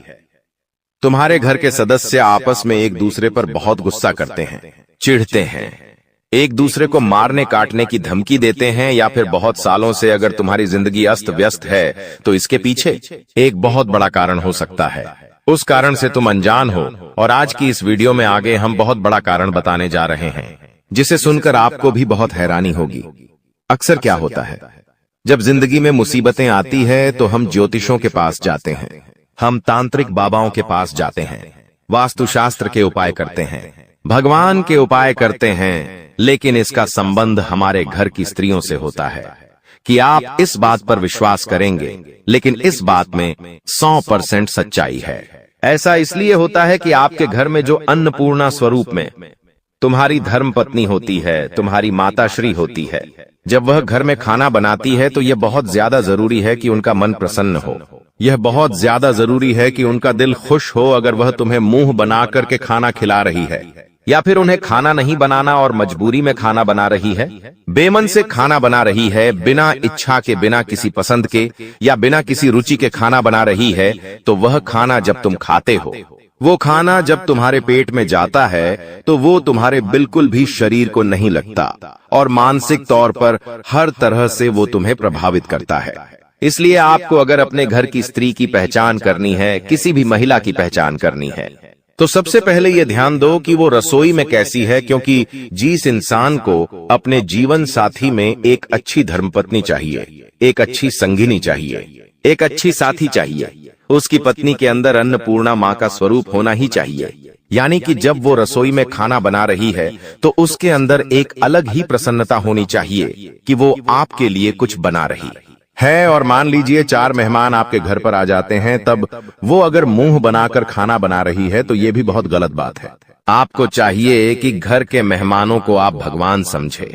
तुम्हारे घर के सदस्य आपस में एक दूसरे पर बहुत गुस्सा करते हैं, चिढ़ते हैं, एक दूसरे को मारने काटने की धमकी देते हैं, या फिर बहुत सालों से अगर तुम्हारी जिंदगी अस्त व्यस्त है तो इसके पीछे एक बहुत बड़ा कारण हो सकता है। उस कारण से तुम अनजान हो, और आज की इस वीडियो में आगे हम बहुत बड़ा कारण बताने जा रहे हैं, जिसे सुनकर आपको भी बहुत हैरानी होगी। अक्सर क्या होता है, जब जिंदगी में मुसीबतें आती है तो हम ज्योतिषों के पास जाते हैं, हम तांत्रिक बाबाओं के पास जाते हैं, वास्तुशास्त्र के उपाय करते हैं, भगवान के उपाय करते हैं, लेकिन इसका संबंध हमारे घर की स्त्रियों से होता है कि आप इस बात पर विश्वास करेंगे, लेकिन इस बात में 100% सच्चाई है। ऐसा इसलिए होता है कि आपके घर में जो अन्नपूर्णा स्वरूप में तुम्हारी धर्मपत्नी होती है, तुम्हारी माताश्री होती है, जब वह घर में खाना बनाती है तो यह बहुत ज्यादा जरूरी है कि उनका मन प्रसन्न हो। यह बहुत ज्यादा जरूरी है कि उनका दिल खुश हो अगर वह तुम्हें मुंह बना करके खाना खिला रही है, या फिर उन्हें खाना नहीं बनाना और मजबूरी में खाना बना रही है, बेमन से खाना बना रही है, बिना इच्छा के, बिना किसी पसंद के या बिना किसी रुचि के खाना बना रही है, तो वह खाना जब तुम खाते हो, वो खाना जब तुम्हारे पेट में जाता है तो वो तुम्हारे बिल्कुल भी शरीर को नहीं लगता और मानसिक तौर पर हर तरह से वो तुम्हें प्रभावित करता है। इसलिए आपको अगर अपने घर की स्त्री की पहचान करनी है, किसी भी महिला की पहचान करनी है, तो सबसे पहले ये ध्यान दो कि वो रसोई में कैसी है, क्योंकि जिस इंसान को अपने जीवन साथी में एक अच्छी धर्मपत्नी चाहिए, एक अच्छी संगिनी चाहिए, एक अच्छी साथी चाहिए, उसकी पत्नी के अंदर अन्नपूर्णा माँ का स्वरूप होना ही चाहिए। यानी कि जब वो रसोई में खाना बना रही है तो उसके अंदर एक अलग ही प्रसन्नता होनी चाहिए कि वो आपके लिए कुछ बना रही है। और मान लीजिए 4 मेहमान आपके घर पर आ जाते हैं, तब वो अगर मुंह बनाकर खाना बना रही है तो ये भी बहुत गलत बात है। आपको चाहिए कि घर के मेहमानों को आप भगवान समझे।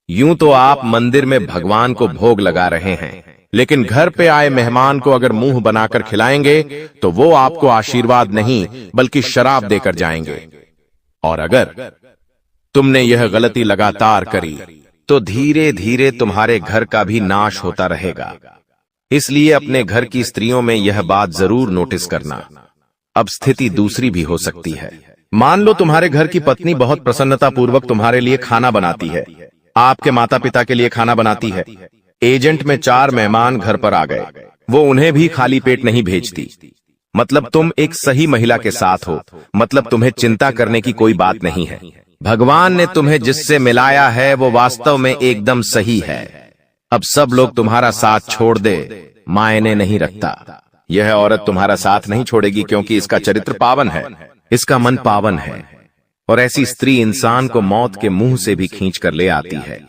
यूं तो आप मंदिर में भगवान को भोग लगा रहे हैं, लेकिन घर पे आए मेहमान को अगर मुंह बनाकर खिलाएंगे तो वो आपको आशीर्वाद नहीं बल्कि शराब देकर जाएंगे। और अगर तुमने यह गलती लगातार करी तो धीरे धीरे तुम्हारे घर का भी नाश होता रहेगा। इसलिए अपने घर की स्त्रियों में यह बात जरूर नोटिस करना। अब स्थिति दूसरी भी हो सकती है। मान लो तुम्हारे घर की पत्नी बहुत प्रसन्नता पूर्वक तुम्हारे लिए खाना बनाती है, आपके माता पिता के लिए खाना बनाती है। एजेंट में 4 मेहमान घर पर आ गए, वो उन्हें भी खाली पेट नहीं भेजती। मतलब तुम एक सही महिला के साथ हो, मतलब तुम्हें चिंता करने की कोई बात नहीं है। भगवान ने तुम्हें जिससे मिलाया है वो वास्तव में एकदम सही है। अब सब लोग तुम्हारा साथ छोड़ दे, मायने नहीं रखता। यह औरत तुम्हारा साथ नहीं छोड़ेगी, क्योंकि इसका चरित्र पावन है, इसका मन पावन है। और ऐसी स्त्री इंसान को मौत के मुंह से भी खींच कर ले आती है,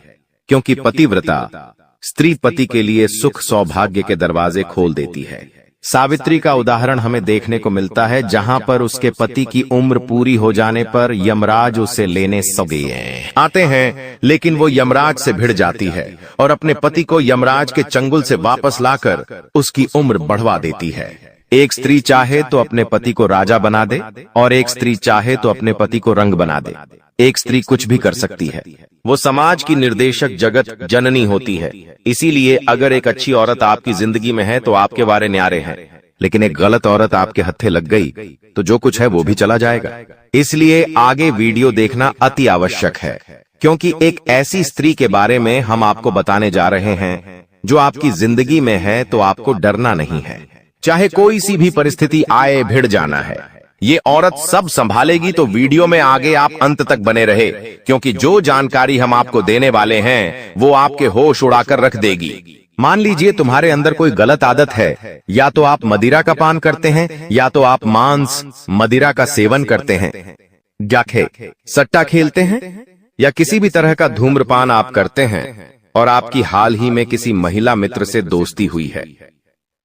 क्योंकि पतिव्रता स्त्री पति के लिए सुख सौभाग्य के दरवाजे खोल देती है। सावित्री का उदाहरण हमें देखने को मिलता है, जहां पर उसके पति की उम्र पूरी हो जाने पर यमराज उसे लेने सवेरे आते हैं, लेकिन वो यमराज से भिड़ जाती है और अपने पति को यमराज के चंगुल से वापस लाकर उसकी उम्र बढ़वा देती है। एक स्त्री चाहे तो अपने पति को राजा बना दे, और एक स्त्री चाहे तो अपने पति को रंग बना दे। एक स्त्री कुछ भी कर सकती है, वो समाज की निर्देशक जगत जननी होती है। इसीलिए अगर एक अच्छी औरत आपकी जिंदगी में है तो आपके वारे न्यारे हैं, लेकिन एक गलत औरत आपके हत्थे लग गई तो जो कुछ है वो भी चला जाएगा। इसलिए आगे वीडियो देखना अति आवश्यक है, क्योंकि एक ऐसी स्त्री के बारे में हम आपको बताने जा रहे हैं जो आपकी जिंदगी में है, तो आपको डरना नहीं है। चाहे कोई सी भी परिस्थिति आए, भिड़ जाना है। ये औरत सब संभालेगी, तो वीडियो में आगे आप अंत तक बने रहे, क्योंकि जो जानकारी हम आपको देने वाले हैं वो आपके होश उड़ाकर रख देगी। मान लीजिए तुम्हारे अंदर कोई गलत आदत है, या तो आप मदिरा का पान करते हैं, या तो आप मांस मदिरा का सेवन करते हैं, जाखे सट्टा खेलते हैं, या किसी भी तरह का धूम्रपान आप करते हैं, और आपकी हाल ही में किसी महिला मित्र से दोस्ती हुई है,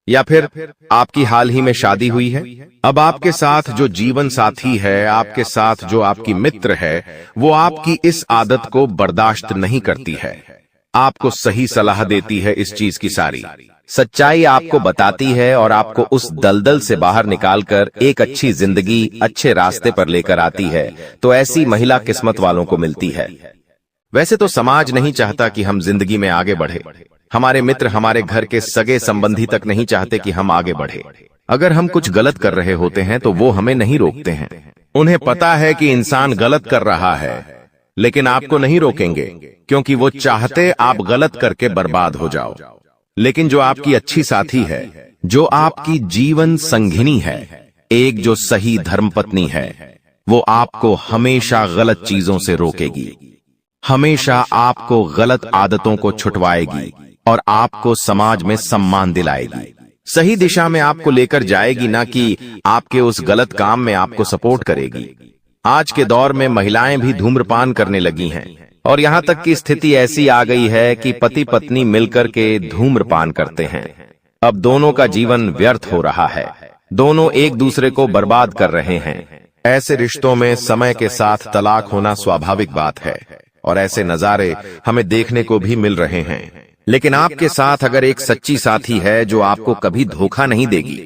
या फिर आपकी हाल ही में शादी हुई है। अब आपके साथ जो जीवन साथी है, आपके साथ जो आपकी मित्र है, वो आपकी इस आदत को बर्दाश्त नहीं करती है, आपको सही सलाह देती है, इस चीज की सारी सच्चाई आपको बताती है और आपको उस दलदल से बाहर निकालकर एक अच्छी जिंदगी, अच्छे रास्ते पर लेकर आती है। तो ऐसी महिला किस्मत वालों को मिलती है। वैसे तो समाज नहीं चाहता कि हम जिंदगी में आगे बढ़े, हमारे मित्र, हमारे घर के सगे संबंधी तक नहीं चाहते कि हम आगे बढ़े। अगर हम कुछ गलत कर रहे होते हैं तो वो हमें नहीं रोकते हैं। उन्हें पता है कि इंसान गलत कर रहा है, लेकिन आपको नहीं रोकेंगे क्योंकि वो चाहते आप गलत करके बर्बाद हो जाओ। लेकिन जो आपकी अच्छी साथी है, जो आपकी जीवन संगिनी है, एक जो सही धर्मपत्नी है, वो आपको हमेशा गलत चीजों से रोकेगी, हमेशा आपको गलत आदतों को छुटवाएगी और आपको समाज में सम्मान दिलाएगी, सही दिशा में आपको लेकर जाएगी, ना कि आपके उस गलत काम में आपको सपोर्ट करेगी। आज के दौर में महिलाएं भी धूम्रपान करने लगी हैं और यहाँ तक की स्थिति ऐसी आ गई है कि पति पत्नी मिलकर के धूम्रपान करते हैं। अब दोनों का जीवन व्यर्थ हो रहा है, दोनों एक दूसरे को बर्बाद कर रहे हैं। ऐसे रिश्तों में समय के साथ तलाक होना स्वाभाविक बात है और ऐसे नजारे हमें देखने को भी मिल रहे हैं। लेकिन आपके साथ अगर एक सच्ची साथी है जो आपको कभी धोखा नहीं देगी,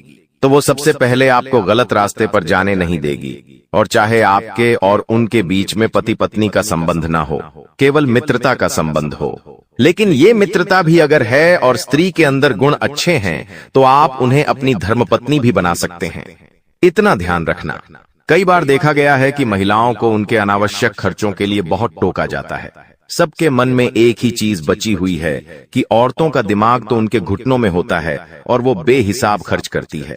तो वो सबसे पहले आपको गलत रास्ते पर जाने नहीं देगी। और चाहे आपके और उनके बीच में पति पत्नी का संबंध ना हो, केवल मित्रता का संबंध हो, लेकिन ये मित्रता भी अगर है और स्त्री के अंदर गुण अच्छे हैं, तो आप उन्हें अपनी धर्मपत्नी भी बना सकते हैं। इतना ध्यान रखना, कई बार देखा गया है कि महिलाओं को उनके अनावश्यक खर्चों के लिए बहुत टोका जाता है। सबके मन में एक ही चीज बची हुई है कि औरतों का दिमाग तो उनके घुटनों में होता है और वो बेहिसाब खर्च करती है।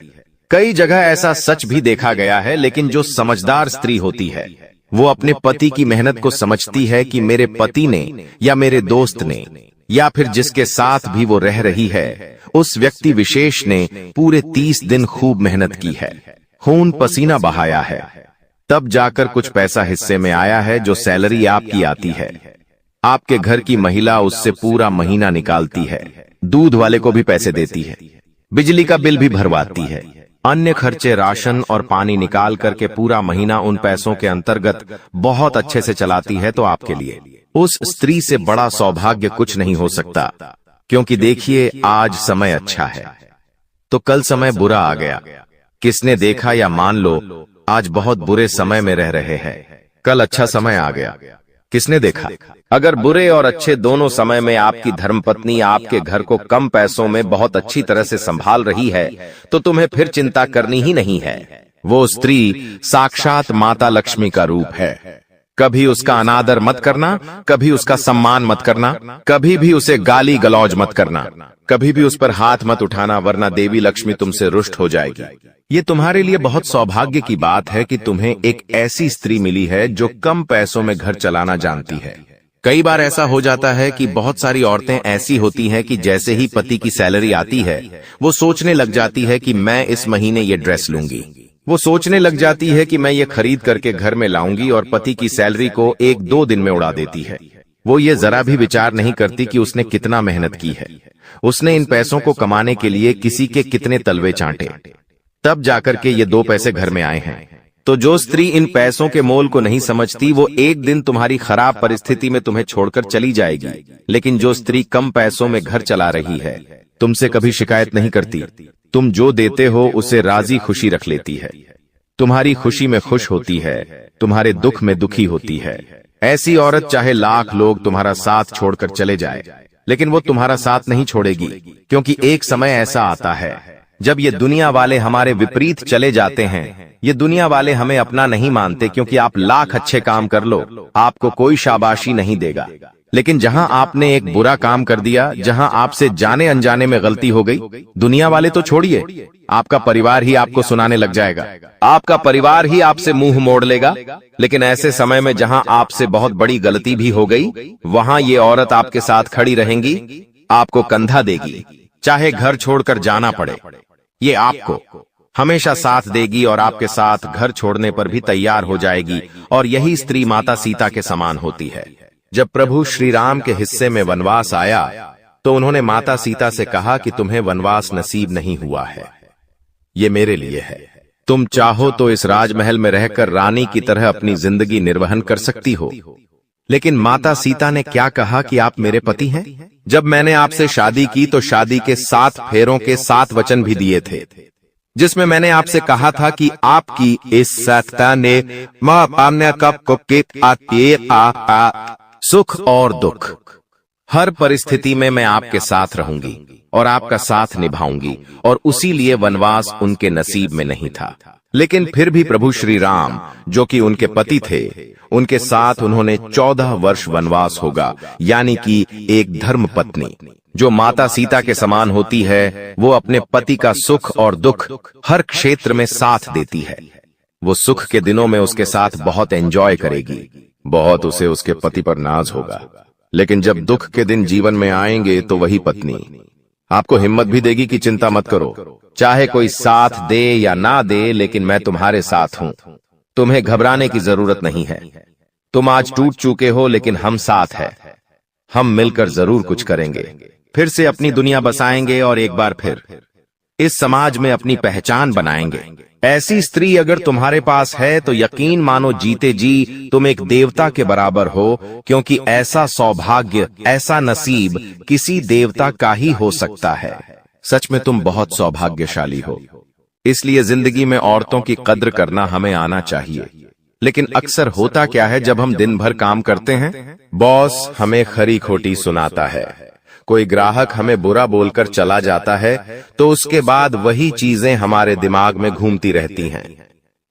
कई जगह ऐसा सच भी देखा गया है, लेकिन जो समझदार स्त्री होती है, वो अपने पति की मेहनत को समझती है कि मेरे पति ने या मेरे दोस्त ने या फिर जिसके साथ भी वो रह रही है, उस व्यक्ति विशेष ने पूरे 30 दिन खूब मेहनत की है, खून पसीना बहाया है, तब जाकर कुछ पैसा हिस्से में आया है जो सैलरी आपकी आती है। आपके घर की महिला उससे पूरा महीना निकालती है, दूध वाले को भी पैसे देती है, बिजली का बिल भी भरवाती है, अन्य खर्चे राशन और पानी निकाल करके पूरा महीना उन पैसों के अंतर्गत बहुत अच्छे से चलाती है। तो आपके लिए उस स्त्री से बड़ा सौभाग्य कुछ नहीं हो सकता, क्योंकि देखिए आज समय अच्छा है तो कल समय बुरा आ गया। किसने देखा या मान लो आज बहुत बुरे समय में रह रहे हैं, कल अच्छा समय आ गया। किसने देखा? अगर बुरे और अच्छे दोनों समय में आपकी धर्मपत्नी आपके घर को कम पैसों में बहुत अच्छी तरह से संभाल रही है, तो तुम्हें फिर चिंता करनी ही नहीं है। वो स्त्री साक्षात माता लक्ष्मी का रूप है। कभी उसका अनादर मत करना, कभी उसका सम्मान मत करना, कभी भी उसे गाली गलौज मत करना, कभी भी उस पर हाथ मत उठाना, वरना देवी लक्ष्मी तुमसे रुष्ट हो जाएगी। ये तुम्हारे लिए बहुत सौभाग्य की बात है कि तुम्हें एक ऐसी स्त्री मिली है जो कम पैसों में घर चलाना जानती है। कई बार ऐसा हो जाता है कि बहुत सारी औरतें ऐसी होती हैं कि जैसे ही पति की सैलरी आती है, वो सोचने लग जाती है कि मैं इस महीने ये ड्रेस लूंगी, वो सोचने लग जाती है कि मैं ये खरीद करके घर में लाऊंगी, और पति की सैलरी को 1-2 दिन में उड़ा देती है। वो ये जरा भी विचार नहीं करती कि उसने कितना मेहनत की है, उसने इन पैसों को कमाने के लिए किसी के कितने तलवे चाटे, तब जाकर के ये 2 पैसे घर में आए हैं। तो जो स्त्री इन पैसों के मोल को नहीं समझती, वो एक दिन तुम्हारी खराब परिस्थिति में तुम्हें छोड़कर चली जाएगी। लेकिन जो स्त्री कम पैसों में घर चला रही है, तुमसे कभी शिकायत नहीं करती, तुम जो देते हो उसे राजी खुशी रख लेती है, तुम्हारी खुशी में खुश होती है, तुम्हारे दुख में दुखी होती है। ऐसी औरत चाहे लाख लोग तुम्हारा साथ छोड़कर चले जाए, लेकिन वो तुम्हारा साथ नहीं छोड़ेगी, क्योंकि एक समय ऐसा आता है जब ये दुनिया वाले हमारे विपरीत चले जाते हैं। ये दुनिया वाले हमें अपना नहीं मानते, क्योंकि आप लाख अच्छे काम कर लो, आपको कोई शाबाशी नहीं देगा। लेकिन जहां आपने एक बुरा काम कर दिया, जहां आपसे जाने अनजाने में गलती हो गई, दुनिया वाले तो छोड़िए, आपका परिवार ही आपको सुनाने लग जाएगा, आपका परिवार ही आपसे मुंह मोड़ लेगा। लेकिन ऐसे समय में जहां आपसे बहुत बड़ी गलती भी हो गई, वहां ये औरत आपके साथ खड़ी रहेंगी, आपको कंधा देगी, चाहे घर छोड़कर जाना पड़े, ये आपको हमेशा साथ देगी और आपके साथ घर छोड़ने पर भी तैयार हो जाएगी। और यही स्त्री माता सीता के समान होती है। जब प्रभु श्री राम के हिस्से में वनवास आया, तो उन्होंने माता सीता से कहा कि तुम्हें वनवास नसीब नहीं हुआ है, ये मेरे लिए है। तुम चाहो तो इस राजमहल में रहकर रानी की तरह अपनी जिंदगी निर्वहन कर सकती हो। लेकिन माता सीता ने क्या कहा कि आप मेरे पति हैं। जब मैंने आपसे शादी की तो शादी के 7 फेरों के 7 वचन भी दिए थे, जिसमें मैंने आपसे कहा था कि आपकी इस सत्ता ने सुख और दुख, हर परिस्थिति में मैं आपके साथ रहूंगी और आपका साथ निभाऊंगी, और उसी लिए वनवास उनके नसीब में नहीं था। लेकिन फिर भी प्रभु श्री राम, जो कि उनके पति थे, उनके साथ उन्होंने 14 वर्ष वनवास होगा, यानी कि एक धर्म पत्नी जो माता सीता के समान होती है, वो अपने पति का सुख और दुख हर क्षेत्र में साथ देती है। वो सुख के दिनों में उसके साथ बहुत एंजॉय करेगी, बहुत उसे उसके पति पर नाज होगा। लेकिन जब दुख के दिन जीवन में आएंगे तो वही पत्नी आपको हिम्मत भी देगी कि चिंता मत करो, चाहे कोई साथ दे या ना दे, लेकिन मैं तुम्हारे साथ हूं, तुम्हें घबराने की जरूरत नहीं है। तुम आज टूट चुके हो, लेकिन हम साथ हैं, हम मिलकर जरूर कुछ करेंगे, फिर से अपनी दुनिया बसाएंगे और एक बार फिर इस समाज में अपनी पहचान बनाएंगे। ऐसी स्त्री अगर तुम्हारे पास है तो यकीन मानो जीते जी तुम एक देवता के बराबर हो, क्योंकि ऐसा सौभाग्य, ऐसा नसीब किसी देवता का ही हो सकता है। सच में तुम बहुत सौभाग्यशाली हो। इसलिए जिंदगी में औरतों की कद्र करना हमें आना चाहिए। लेकिन अक्सर होता क्या है, जब हम दिन भर काम करते हैं, बॉस हमें खरी खोटी सुनाता है, कोई ग्राहक हमें बुरा बोलकर चला जाता है, तो उसके बाद वही चीजें हमारे दिमाग में घूमती रहती हैं।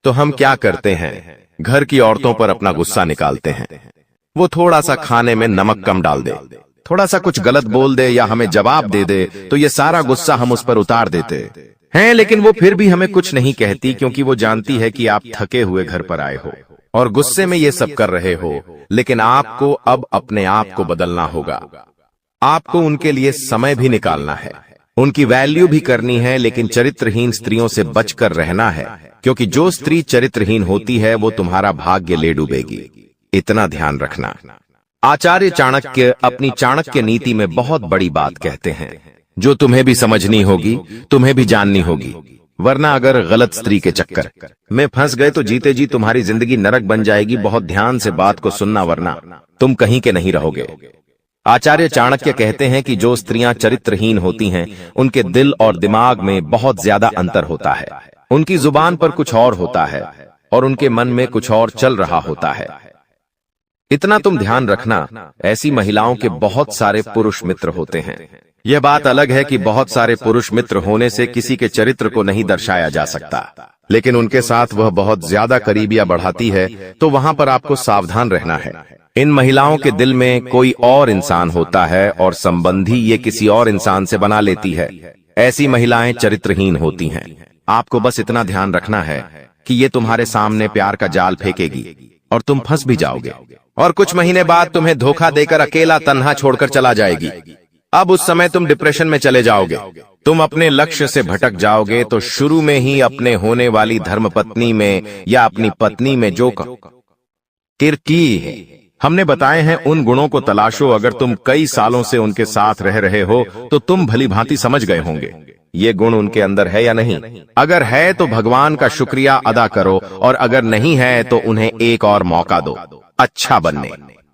तो हम क्या करते हैं, घर की औरतों पर अपना गुस्सा निकालते हैं। वो थोड़ा सा खाने में नमक कम डाल दे, थोड़ा सा कुछ गलत बोल दे या हमें जवाब दे दे, तो ये सारा गुस्सा हम उस पर उतार देते हैं। लेकिन वो फिर भी हमें कुछ नहीं कहती, क्योंकि वो जानती है कि आप थके हुए घर पर आए हो और गुस्से में ये सब कर रहे हो। लेकिन आपको अब अपने आप को बदलना होगा। आपको उनके लिए समय भी निकालना है, उनकी वैल्यू भी करनी है, लेकिन चरित्रहीन स्त्रियों से बचकर रहना है, क्योंकि जो स्त्री चरित्रहीन होती है वो तुम्हारा भाग्य ले डूबेगी। इतना ध्यान रखना। आचार्य चाणक्य अपनी चाणक्य नीति में बहुत बड़ी बात कहते हैं, जो तुम्हें भी समझनी होगी, तुम्हें भी जाननी होगी। वरना अगर गलत स्त्री के चक्कर में फंस गए तो जीते जी तुम्हारी जिंदगी नरक बन जाएगी। बहुत ध्यान से बात को सुनना, वरना तुम कहीं के नहीं रहोगे। आचार्य चाणक्य कहते हैं कि जो स्त्रियां चरित्रहीन होती हैं, उनके दिल और दिमाग में बहुत ज्यादा अंतर होता है। उनकी जुबान पर कुछ और होता है और उनके मन में कुछ और चल रहा होता है। इतना तुम ध्यान रखना। ऐसी महिलाओं के बहुत सारे पुरुष मित्र होते हैं। यह बात अलग है कि बहुत सारे पुरुष मित्र होने से किसी के चरित्र को नहीं दर्शाया जा सकता, लेकिन उनके साथ वह बहुत ज्यादा करीबियां बढ़ाती है, तो वहां पर आपको सावधान रहना है। इन महिलाओं के दिल में कोई और इंसान होता है और संबंधी ये किसी और इंसान से बना लेती है। ऐसी महिलाएं चरित्रहीन होती हैं। आपको बस इतना ध्यान रखना है कि ये तुम्हारे सामने प्यार का जाल फेंकेगी और तुम फंस भी जाओगे, और कुछ महीने बाद तुम्हें धोखा देकर अकेला तन्हा छोड़कर चला जाएगी। अब उस समय तुम डिप्रेशन में चले जाओगे, तुम अपने लक्ष्य से भटक जाओगे। तो शुरू में ही अपने होने वाली धर्मपत्नी में या अपनी पत्नी में जो किरकी है, हमने बताए हैं, उन गुणों को तलाशो। अगर तुम कई सालों से उनके साथ रह रहे हो तो तुम भली भांति समझ गए होंगे ये गुण उनके अंदर है या नहीं। अगर है तो भगवान का शुक्रिया अदा करो, और अगर नहीं है तो उन्हें एक और मौका दो अच्छा बनने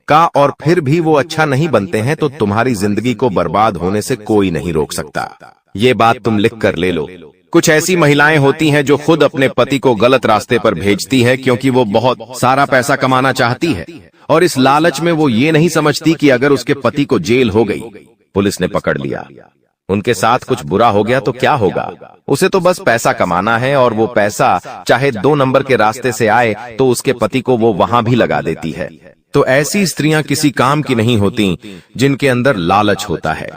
का। और फिर भी वो अच्छा नहीं बनते हैं तो तुम्हारी जिंदगी को बर्बाद होने से कोई नहीं रोक सकता। ये बात तुम लिख कर ले लो। कुछ ऐसी महिलाएं होती हैं जो खुद अपने पति को गलत रास्ते पर भेजती है, क्योंकि वो बहुत सारा पैसा कमाना चाहती है, और इस लालच में वो ये नहीं समझती कि अगर उसके पति को जेल हो गई, पुलिस ने पकड़ लिया, उनके साथ कुछ बुरा हो गया तो क्या होगा। उसे तो बस पैसा कमाना है, और वो पैसा चाहे 2 नंबर के रास्ते से आए तो उसके पति को वो वहां भी लगा देती है। तो ऐसी स्त्रियां किसी काम की नहीं होती जिनके अंदर लालच होता है।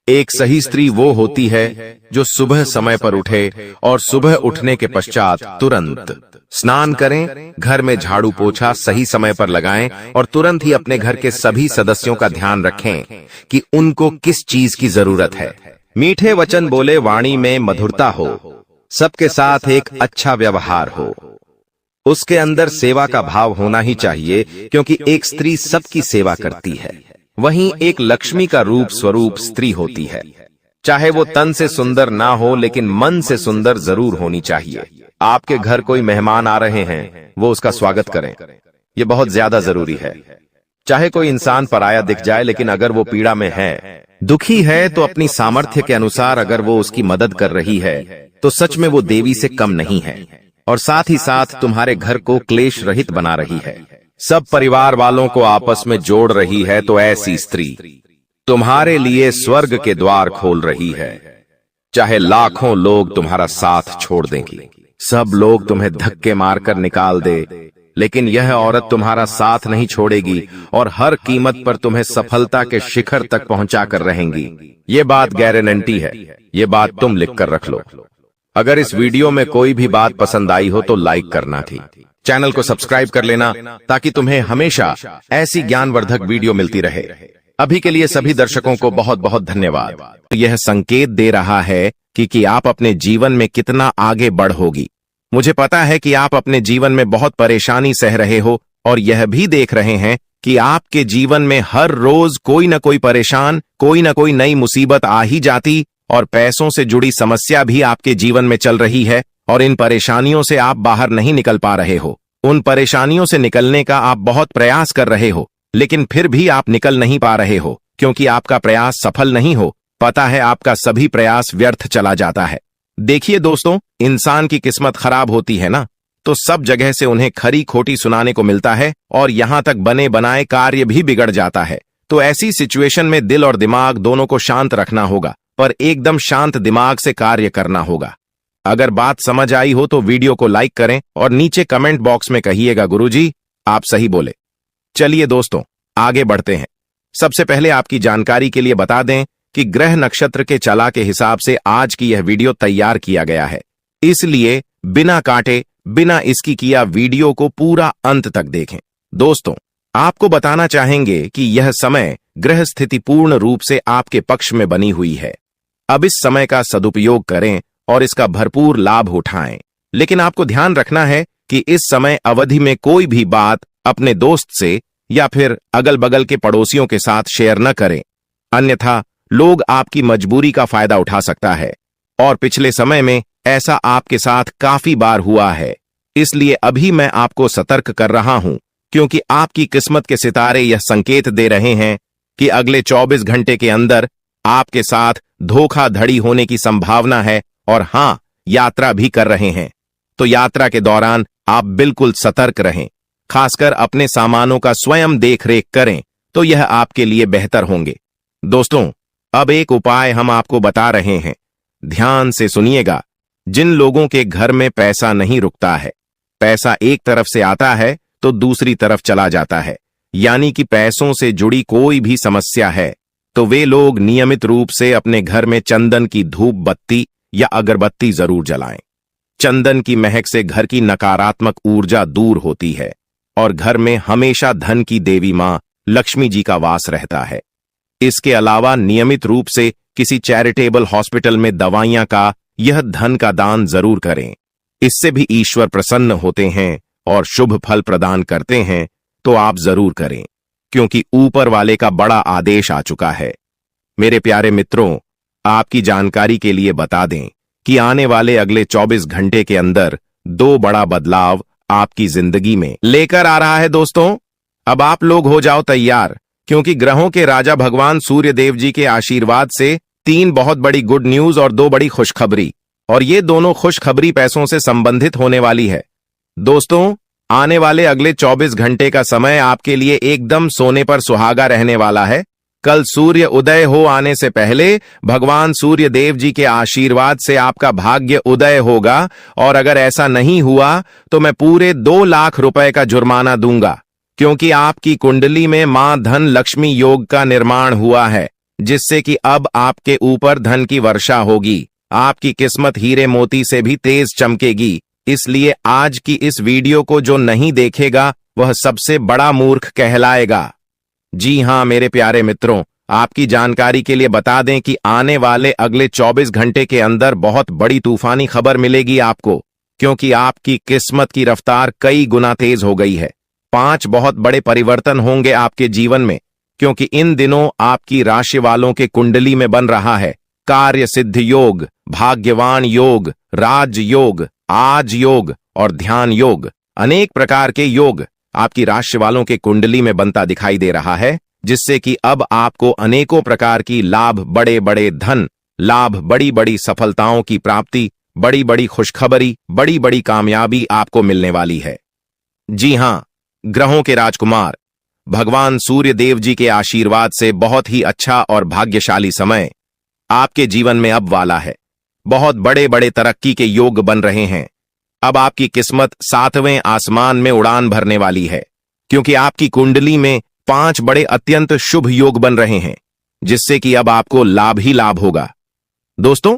एक सही स्त्री वो होती है जो सुबह समय पर उठे और सुबह उठने के पश्चात तुरंत स्नान करें, घर में झाड़ू पोछा सही समय पर लगाएं, और तुरंत ही अपने घर के सभी सदस्यों का ध्यान रखें कि उनको किस चीज की जरूरत है। मीठे वचन बोले, वाणी में मधुरता हो, सबके साथ एक अच्छा व्यवहार हो, उसके अंदर सेवा का भाव होना ही चाहिए, क्योंकि एक स्त्री सबकी सेवा करती है। वहीं एक लक्ष्मी का रूप स्वरूप स्त्री होती है। चाहे वो तन से सुंदर ना हो, लेकिन मन से सुंदर जरूर होनी चाहिए। आपके घर कोई मेहमान आ रहे हैं, वो उसका स्वागत करें, ये बहुत ज्यादा जरूरी है। चाहे कोई इंसान पराया दिख जाए, लेकिन अगर वो पीड़ा में है, दुखी है, तो अपनी सामर्थ्य के अनुसार अगर वो उसकी मदद कर रही है तो सच में वो देवी से कम नहीं है, और साथ ही साथ तुम्हारे घर को क्लेश रहित बना रही है, सब परिवार वालों को आपस में जोड़ रही है। तो ऐसी स्त्री तुम्हारे लिए स्वर्ग के द्वार खोल रही है। चाहे लाखों लोग तुम्हारा साथ छोड़ देंगी, सब लोग तुम्हें धक्के मारकर निकाल दे, लेकिन यह औरत तुम्हारा साथ नहीं छोड़ेगी और हर कीमत पर तुम्हें सफलता के शिखर तक पहुंचाकर रहेंगी। ये बात गारंटी है, ये बात तुम लिखकर रख लो। अगर इस वीडियो में कोई भी बात पसंद आई हो तो लाइक करना थी, चैनल को सब्सक्राइब कर लेना ताकि तुम्हें हमेशा ऐसी ज्ञानवर्धक वीडियो मिलती रहे। अभी के लिए सभी दर्शकों को बहुत बहुत धन्यवाद। यह संकेत दे रहा है कि आप अपने जीवन में कितना आगे बढ़ोगी। मुझे पता है कि आप अपने जीवन में बहुत परेशानी सह रहे हो और यह भी देख रहे हैं कि आपके जीवन में हर रोज कोई न कोई परेशान, कोई न कोई नई मुसीबत आ ही जाती और पैसों से जुड़ी समस्या भी आपके जीवन में चल रही है और इन परेशानियों से आप बाहर नहीं निकल पा रहे हो। उन परेशानियों से निकलने का आप बहुत प्रयास कर रहे हो, लेकिन फिर भी आप निकल नहीं पा रहे हो क्योंकि आपका प्रयास सफल नहीं हो। पता है, आपका सभी प्रयास व्यर्थ चला जाता है। देखिए दोस्तों, इंसान की किस्मत खराब होती है ना, तो सब जगह से उन्हें खरी खोटी सुनाने को मिलता है और यहां तक बने बनाए कार्य भी बिगड़ जाता है। तो ऐसी सिचुएशन में दिल और दिमाग दोनों को शांत रखना होगा, पर एकदम शांत दिमाग से कार्य करना होगा। अगर बात समझ आई हो तो वीडियो को लाइक करें और नीचे कमेंट बॉक्स में कहिएगा गुरुजी आप सही बोले। चलिए दोस्तों, आगे बढ़ते हैं। सबसे पहले आपकी जानकारी के लिए बता दें कि ग्रह नक्षत्र के चला के हिसाब से आज की यह वीडियो तैयार किया गया है, इसलिए बिना काटे बिना इसकी किया वीडियो को पूरा अंत तक देखें। दोस्तों, आपको बताना चाहेंगे कि यह समय ग्रह स्थिति पूर्ण रूप से आपके पक्ष में बनी हुई है। अब इस समय का सदुपयोग करें और इसका भरपूर लाभ उठाएं, लेकिन आपको ध्यान रखना है कि इस समय अवधि में कोई भी बात अपने दोस्त से या फिर अगल बगल के पड़ोसियों के साथ शेयर न करें, अन्यथा लोग आपकी मजबूरी का फायदा उठा सकता है और पिछले समय में ऐसा आपके साथ काफी बार हुआ है। इसलिए अभी मैं आपको सतर्क कर रहा हूं क्योंकि आपकी किस्मत के सितारे यह संकेत दे रहे हैं कि अगले 24 घंटे के अंदर आपके साथ धोखाधड़ी होने की संभावना है और हां, यात्रा भी कर रहे हैं। तो यात्रा के दौरान आप बिल्कुल सतर्क रहें, खासकर अपने सामानों का स्वयं देखरेख करें तो यह आपके लिए बेहतर होंगे। दोस्तों, अब एक उपाय हम आपको बता रहे हैं, ध्यान से सुनिएगा। जिन लोगों के घर में पैसा नहीं रुकता है, पैसा एक तरफ से आता है तो दूसरी तरफ चला जाता है, यानी कि पैसों से जुड़ी कोई भी समस्या है, तो वे लोग नियमित रूप से अपने घर में चंदन की धूप बत्ती या अगरबत्ती जरूर जलाएं। चंदन की महक से घर की नकारात्मक ऊर्जा दूर होती है और घर में हमेशा धन की देवी मां लक्ष्मी जी का वास रहता है। इसके अलावा नियमित रूप से किसी चैरिटेबल हॉस्पिटल में दवाइयां का यह धन का दान जरूर करें। इससे भी ईश्वर प्रसन्न होते हैं और शुभ फल प्रदान करते हैं, तो आप जरूर करें क्योंकि ऊपर वाले का बड़ा आदेश आ चुका है। मेरे प्यारे मित्रों, आपकी जानकारी के लिए बता दें कि आने वाले अगले 24 घंटे के अंदर 2 बड़ा बदलाव आपकी जिंदगी में लेकर आ रहा है। दोस्तों, अब आप लोग हो जाओ तैयार क्योंकि ग्रहों के राजा भगवान सूर्य देव जी के आशीर्वाद से 3 बहुत बड़ी गुड न्यूज और 2 बड़ी खुशखबरी, और ये दोनों खुशखबरी पैसों से संबंधित होने वाली है। दोस्तों, आने वाले अगले 24 घंटे का समय आपके लिए एकदम सोने पर सुहागा रहने वाला है। कल सूर्य उदय हो आने से पहले भगवान सूर्य देव जी के आशीर्वाद से आपका भाग्य उदय होगा, और अगर ऐसा नहीं हुआ तो मैं पूरे 2 लाख रुपए का जुर्माना दूंगा, क्योंकि आपकी कुंडली में मां धन लक्ष्मी योग का निर्माण हुआ है, जिससे कि अब आपके ऊपर धन की वर्षा होगी। आपकी किस्मत हीरे मोती से भी तेज चमकेगी। इसलिए आज की इस वीडियो को जो नहीं देखेगा वह सबसे बड़ा मूर्ख कहलाएगा। जी हां मेरे प्यारे मित्रों, आपकी जानकारी के लिए बता दें कि आने वाले अगले 24 घंटे के अंदर बहुत बड़ी तूफानी खबर मिलेगी आपको, क्योंकि आपकी किस्मत की रफ्तार कई गुना तेज हो गई है। 5 बहुत बड़े परिवर्तन होंगे आपके जीवन में, क्योंकि इन दिनों आपकी राशि वालों के कुंडली में बन रहा है कार्य सिद्ध योग, भाग्यवान योग, राज योग, आज योग और ध्यान योग। अनेक प्रकार के योग आपकी राशि वालों के कुंडली में बनता दिखाई दे रहा है, जिससे कि अब आपको अनेकों प्रकार की लाभ, बड़े बड़े धन लाभ, बड़ी बड़ी सफलताओं की प्राप्ति, बड़ी बड़ी खुशखबरी, बड़ी बड़ी कामयाबी आपको मिलने वाली है। जी हां, ग्रहों के राजकुमार भगवान सूर्य देव जी के आशीर्वाद से बहुत ही अच्छा और भाग्यशाली समय आपके जीवन में अब वाला है। बहुत बड़े बड़े तरक्की के योग बन रहे हैं। अब आपकी किस्मत 7वें आसमान में उड़ान भरने वाली है, क्योंकि आपकी कुंडली में 5 बड़े अत्यंत शुभ योग बन रहे हैं, जिससे कि अब आपको लाभ ही लाभ होगा। दोस्तों,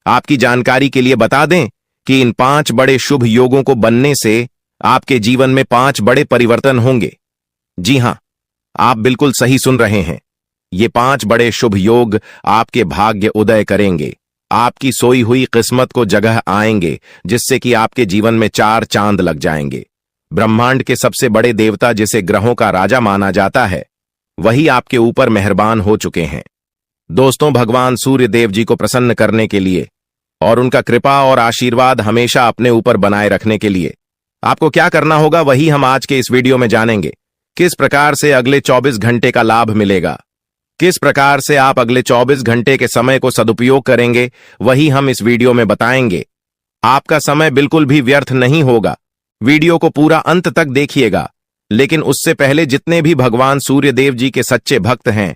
आपकी जानकारी के लिए बता दें कि इन 5 बड़े शुभ योगों को बनने से आपके जीवन में 5 बड़े परिवर्तन होंगे। जी हां, आप बिल्कुल सही सुन रहे हैं। ये 5 बड़े शुभ योग आपके भाग्य उदय करेंगे, आपकी सोई हुई किस्मत को जगह आएंगे, जिससे कि आपके जीवन में 4 चांद लग जाएंगे। ब्रह्मांड के सबसे बड़े देवता, जिसे ग्रहों का राजा माना जाता है, वही आपके ऊपर मेहरबान हो चुके हैं। दोस्तों, भगवान सूर्य देव जी को प्रसन्न करने के लिए और उनका कृपा और आशीर्वाद हमेशा अपने ऊपर बनाए रखने के लिए आपको क्या करना होगा, वही हम आज के इस वीडियो में जानेंगे। किस प्रकार से अगले 24 घंटे का लाभ मिलेगा, किस प्रकार से आप अगले 24 घंटे के समय को सदुपयोग करेंगे, वही हम इस वीडियो में बताएंगे। आपका समय बिल्कुल भी व्यर्थ नहीं होगा। वीडियो को पूरा अंत तक देखिएगा, लेकिन उससे पहले जितने भी भगवान सूर्य देव जी के सच्चे भक्त हैं,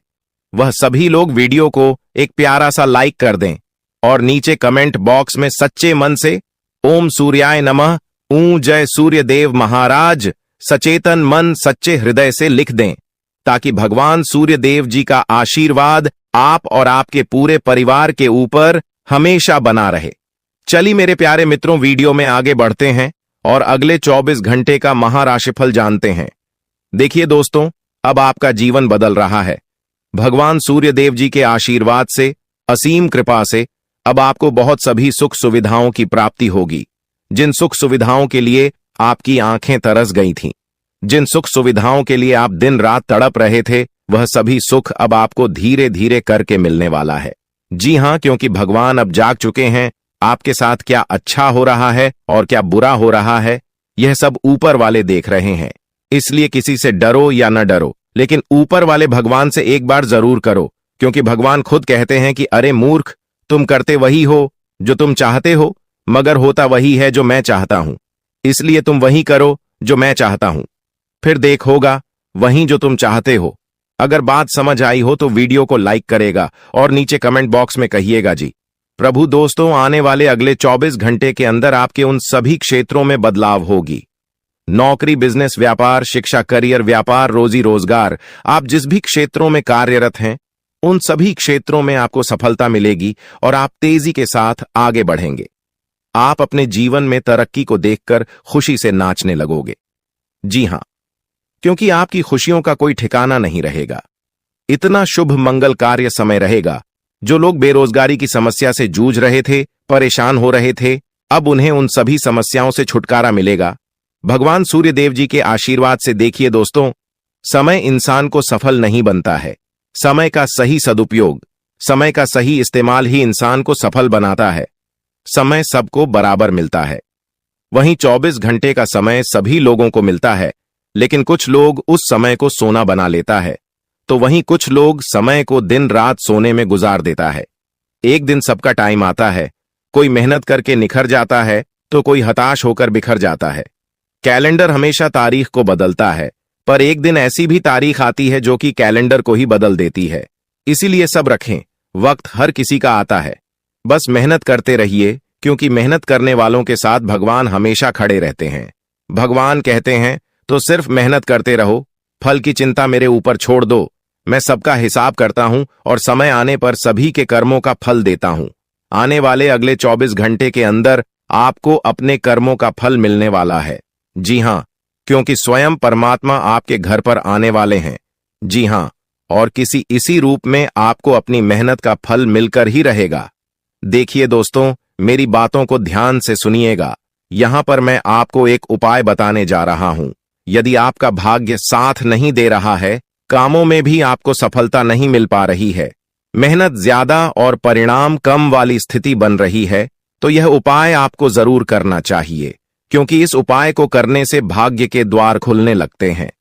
वह सभी लोग वीडियो को एक प्यारा सा लाइक कर दें और नीचे कमेंट बॉक्स में सच्चे मन से ओम सूर्याय नमः, ऊ जय सूर्य देव महाराज, सचेतन मन सच्चे हृदय से लिख दें, ताकि भगवान सूर्य देव जी का आशीर्वाद आप और आपके पूरे परिवार के ऊपर हमेशा बना रहे। चलिए मेरे प्यारे मित्रों, वीडियो में आगे बढ़ते हैं और अगले 24 घंटे का महाराशिफल जानते हैं। देखिए दोस्तों, अब आपका जीवन बदल रहा है। भगवान सूर्य देव जी के आशीर्वाद से, असीम कृपा से अब आपको बहुत सभी सुख सुविधाओं की प्राप्ति होगी। जिन सुख सुविधाओं के लिए आपकी आंखें तरस गई थीं, जिन सुख सुविधाओं के लिए आप दिन रात तड़प रहे थे, वह सभी सुख अब आपको धीरे धीरे करके मिलने वाला है। जी हां, क्योंकि भगवान अब जाग चुके हैं। आपके साथ क्या अच्छा हो रहा है और क्या बुरा हो रहा है, यह सब ऊपर वाले देख रहे हैं। इसलिए किसी से डरो या न डरो, लेकिन ऊपर वाले भगवान से एक बार जरूर करो, क्योंकि भगवान खुद कहते हैं कि अरे मूर्ख, तुम करते वही हो जो तुम चाहते हो, मगर होता वही है जो मैं चाहता हूं। इसलिए तुम वही करो जो मैं चाहता हूं, फिर देख होगा वही जो तुम चाहते हो। अगर बात समझ आई हो तो वीडियो को लाइक करेगा और नीचे कमेंट बॉक्स में कहिएगा जी। प्रभु दोस्तों, आने वाले अगले 24 घंटे के अंदर आपके उन सभी क्षेत्रों में बदलाव होगी। नौकरी, बिजनेस, व्यापार, शिक्षा, करियर, व्यापार, रोजी रोजगार, आप जिस भी क्षेत्रों में कार्यरत हैं, उन सभी क्षेत्रों में आपको सफलता मिलेगी और आप तेजी के साथ आगे बढ़ेंगे। आप अपने जीवन में तरक्की को देखकर खुशी से नाचने लगोगे। जी हां, क्योंकि आपकी खुशियों का कोई ठिकाना नहीं रहेगा। इतना शुभ मंगल कार्य समय रहेगा। जो लोग बेरोजगारी की समस्या से जूझ रहे थे, परेशान हो रहे थे, अब उन्हें उन सभी समस्याओं से छुटकारा मिलेगा भगवान सूर्य देव जी के आशीर्वाद से। देखिए दोस्तों, समय इंसान को सफल नहीं बनता है। समय का सही सदुपयोग, समय का सही इस्तेमाल ही इंसान को सफल बनाता है। समय सबको बराबर मिलता है। वहीं 24 घंटे का समय सभी लोगों को मिलता है, लेकिन कुछ लोग उस समय को सोना बना लेता है, तो वहीं कुछ लोग समय को दिन रात सोने में गुजार देता है। एक दिन सबका टाइम आता है, कोई मेहनत करके निखर जाता है तो कोई हताश होकर बिखर जाता है। कैलेंडर हमेशा तारीख को बदलता है, पर एक दिन ऐसी भी तारीख आती है जो कि कैलेंडर को ही बदल देती है। इसीलिए सब रखें, वक्त हर किसी का आता है। बस मेहनत करते रहिए, क्योंकि मेहनत करने वालों के साथ भगवान हमेशा खड़े रहते हैं। भगवान कहते हैं तो सिर्फ मेहनत करते रहो, फल की चिंता मेरे ऊपर छोड़ दो। मैं सबका हिसाब करता हूं और समय आने पर सभी के कर्मों का फल देता हूं। आने वाले अगले 24 घंटे के अंदर आपको अपने कर्मों का फल मिलने वाला है। जी हां, क्योंकि स्वयं परमात्मा आपके घर पर आने वाले हैं। जी हां, और किसी इसी रूप में आपको अपनी मेहनत का फल मिलकर ही रहेगा। देखिए दोस्तों, मेरी बातों को ध्यान से सुनिएगा। यहां पर मैं आपको एक उपाय बताने जा रहा हूं। यदि आपका भाग्य साथ नहीं दे रहा है, कामों में भी आपको सफलता नहीं मिल पा रही है, मेहनत ज्यादा और परिणाम कम वाली स्थिति बन रही है, तो यह उपाय आपको जरूर करना चाहिए, क्योंकि इस उपाय को करने से भाग्य के द्वार खुलने लगते हैं।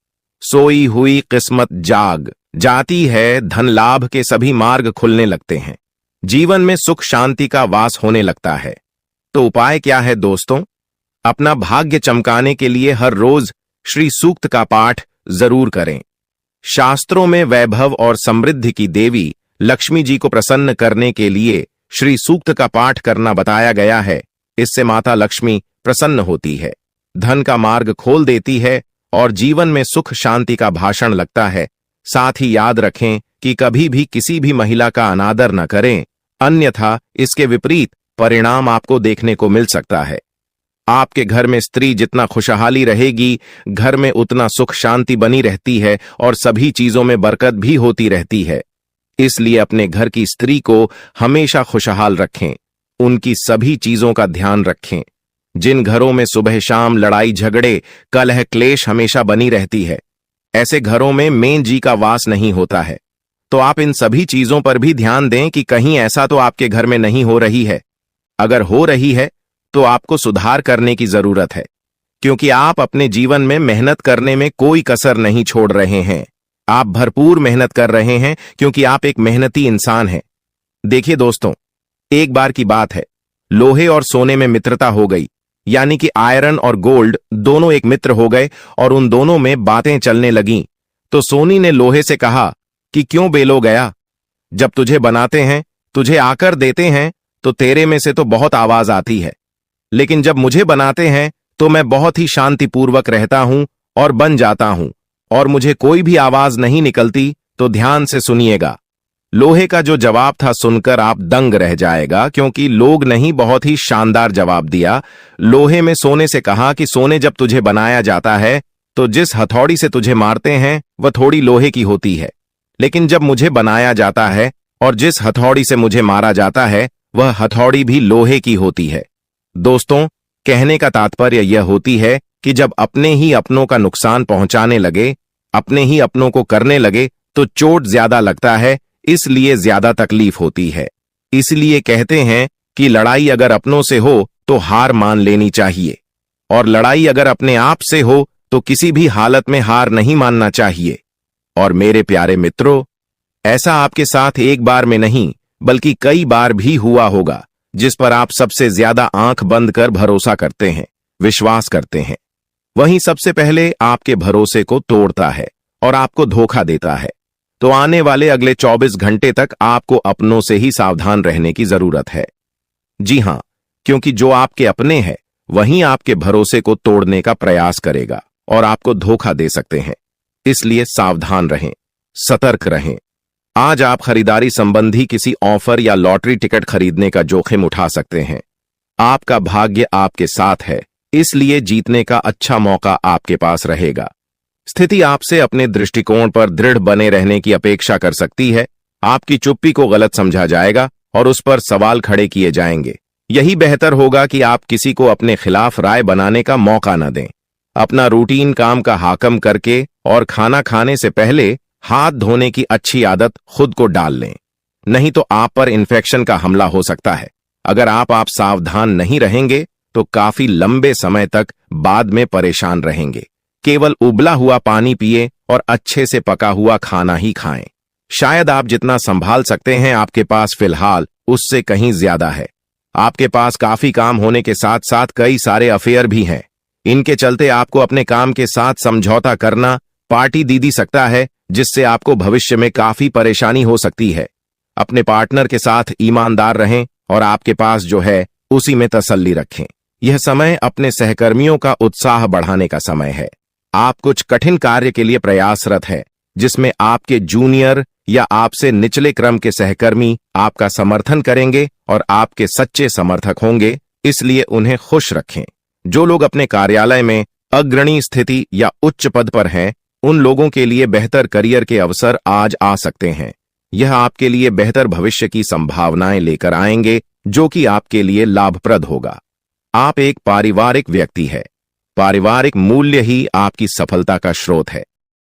सोई हुई किस्मत जाग जाती है, धन लाभ के सभी मार्ग खुलने लगते हैं, जीवन में सुख शांति का वास होने लगता है। तो उपाय क्या है दोस्तों? अपना भाग्य चमकाने के लिए हर रोज श्री सूक्त का पाठ जरूर करें। शास्त्रों में वैभव और समृद्धि की देवी लक्ष्मी जी को प्रसन्न करने के लिए श्री सूक्त का पाठ करना बताया गया है। इससे माता लक्ष्मी प्रसन्न होती है, धन का मार्ग खोल देती है और जीवन में सुख शांति का भाषण लगता है। साथ ही याद रखें कि कभी भी किसी भी महिला का अनादर न करें, अन्यथा इसके विपरीत परिणाम आपको देखने को मिल सकता है। आपके घर में स्त्री जितना खुशहाली रहेगी, घर में उतना सुख शांति बनी रहती है और सभी चीजों में बरकत भी होती रहती है। इसलिए अपने घर की स्त्री को हमेशा खुशहाल रखें, उनकी सभी चीजों का ध्यान रखें। जिन घरों में सुबह शाम लड़ाई झगड़े कलह क्लेश हमेशा बनी रहती है, ऐसे घरों में मेन जी का वास नहीं होता है। तो आप इन सभी चीजों पर भी ध्यान दें कि कहीं ऐसा तो आपके घर में नहीं हो रही है। अगर हो रही है तो आपको सुधार करने की जरूरत है, क्योंकि आप अपने जीवन में मेहनत करने में कोई कसर नहीं छोड़ रहे हैं। आप भरपूर मेहनत कर रहे हैं क्योंकि आप एक मेहनती इंसान हैं। देखिए दोस्तों, एक बार की बात है, लोहे और सोने में मित्रता हो गई, यानी कि आयरन और गोल्ड दोनों एक मित्र हो गए और उन दोनों में बातें चलने लगीं। तो सोनी ने लोहे से कहा कि क्यों बेलो गया, जब तुझे बनाते हैं, तुझे आकर देते हैं तो तेरे में से तो बहुत आवाज आती है, लेकिन जब मुझे बनाते हैं तो मैं बहुत ही शांतिपूर्वक रहता हूं और बन जाता हूं और मुझे कोई भी आवाज नहीं निकलती। तो ध्यान से सुनिएगा। लोहे का जो जवाब था सुनकर आप दंग रह जाएगा, क्योंकि लोग नहीं बहुत ही शानदार जवाब दिया। लोहे में सोने से कहा कि सोने, जब तुझे बनाया जाता है तो जिस हथौड़ी से तुझे मारते हैं वह थोड़ी लोहे की होती है, लेकिन जब मुझे बनाया जाता है और जिस हथौड़ी से मुझे मारा जाता है वह हथौड़ी भी लोहे की होती है। दोस्तों, कहने का तात्पर्य यह होती है कि जब अपने ही अपनों का नुकसान पहुंचाने लगे, अपने ही अपनों को करने लगे, तो चोट ज्यादा लगता है, इसलिए ज्यादा तकलीफ होती है। इसलिए कहते हैं कि लड़ाई अगर अपनों से हो तो हार मान लेनी चाहिए, और लड़ाई अगर अपने आप से हो तो किसी भी हालत में हार नहीं मानना चाहिए। और मेरे प्यारे मित्रों, ऐसा आपके साथ एक बार में नहीं बल्कि कई बार भी हुआ होगा, जिस पर आप सबसे ज्यादा आंख बंद कर भरोसा करते हैं, विश्वास करते हैं। वहीं सबसे पहले आपके भरोसे को तोड़ता है और आपको धोखा देता है। तो आने वाले अगले 24 घंटे तक आपको अपनों से ही सावधान रहने की जरूरत है। जी हां, क्योंकि जो आपके अपने हैं वहीं आपके भरोसे को तोड़ने का प्रयास करेगा और आपको धोखा दे सकते हैं। इसलिए सावधान रहें, सतर्क रहें। आज आप खरीदारी संबंधी किसी ऑफर या लॉटरी टिकट खरीदने का जोखिम उठा सकते हैं। आपका भाग्य आपके साथ है, इसलिए जीतने का अच्छा मौका आपके पास रहेगा। स्थिति आपसे अपने दृष्टिकोण पर दृढ़ बने रहने की अपेक्षा कर सकती है। आपकी चुप्पी को गलत समझा जाएगा और उस पर सवाल खड़े किए जाएंगे। यही बेहतर होगा कि आप किसी को अपने खिलाफ राय बनाने का मौका न दें। अपना रूटीन काम का हाकम करके और खाना खाने से पहले हाथ धोने की अच्छी आदत खुद को डाल लें, नहीं तो आप पर इन्फेक्शन का हमला हो सकता है। अगर आप सावधान नहीं रहेंगे तो काफी लंबे समय तक बाद में परेशान रहेंगे। केवल उबला हुआ पानी पिए और अच्छे से पका हुआ खाना ही खाएं। शायद आप जितना संभाल सकते हैं आपके पास फिलहाल उससे कहीं ज्यादा है। आपके पास काफी काम होने के साथ साथ कई सारे अफेयर भी हैं। इनके चलते आपको अपने काम के साथ समझौता करना पार्टी दे सकता है, जिससे आपको भविष्य में काफी परेशानी हो सकती है। अपने पार्टनर के साथ ईमानदार रहें और आपके पास जो है उसी में तसल्ली रखें। यह समय अपने सहकर्मियों का उत्साह बढ़ाने का समय है। आप कुछ कठिन कार्य के लिए प्रयासरत है, जिसमें आपके जूनियर या आपसे निचले क्रम के सहकर्मी आपका समर्थन करेंगे और आपके सच्चे समर्थक होंगे, इसलिए उन्हें खुश रखें। जो लोग अपने कार्यालय में अग्रणी स्थिति या उच्च पद पर हैं, उन लोगों के लिए बेहतर करियर के अवसर आज आ सकते हैं। यह आपके लिए बेहतर भविष्य की संभावनाएं लेकर आएंगे, जो कि आपके लिए लाभप्रद होगा। आप एक पारिवारिक व्यक्ति है। पारिवारिक मूल्य ही आपकी सफलता का स्रोत है।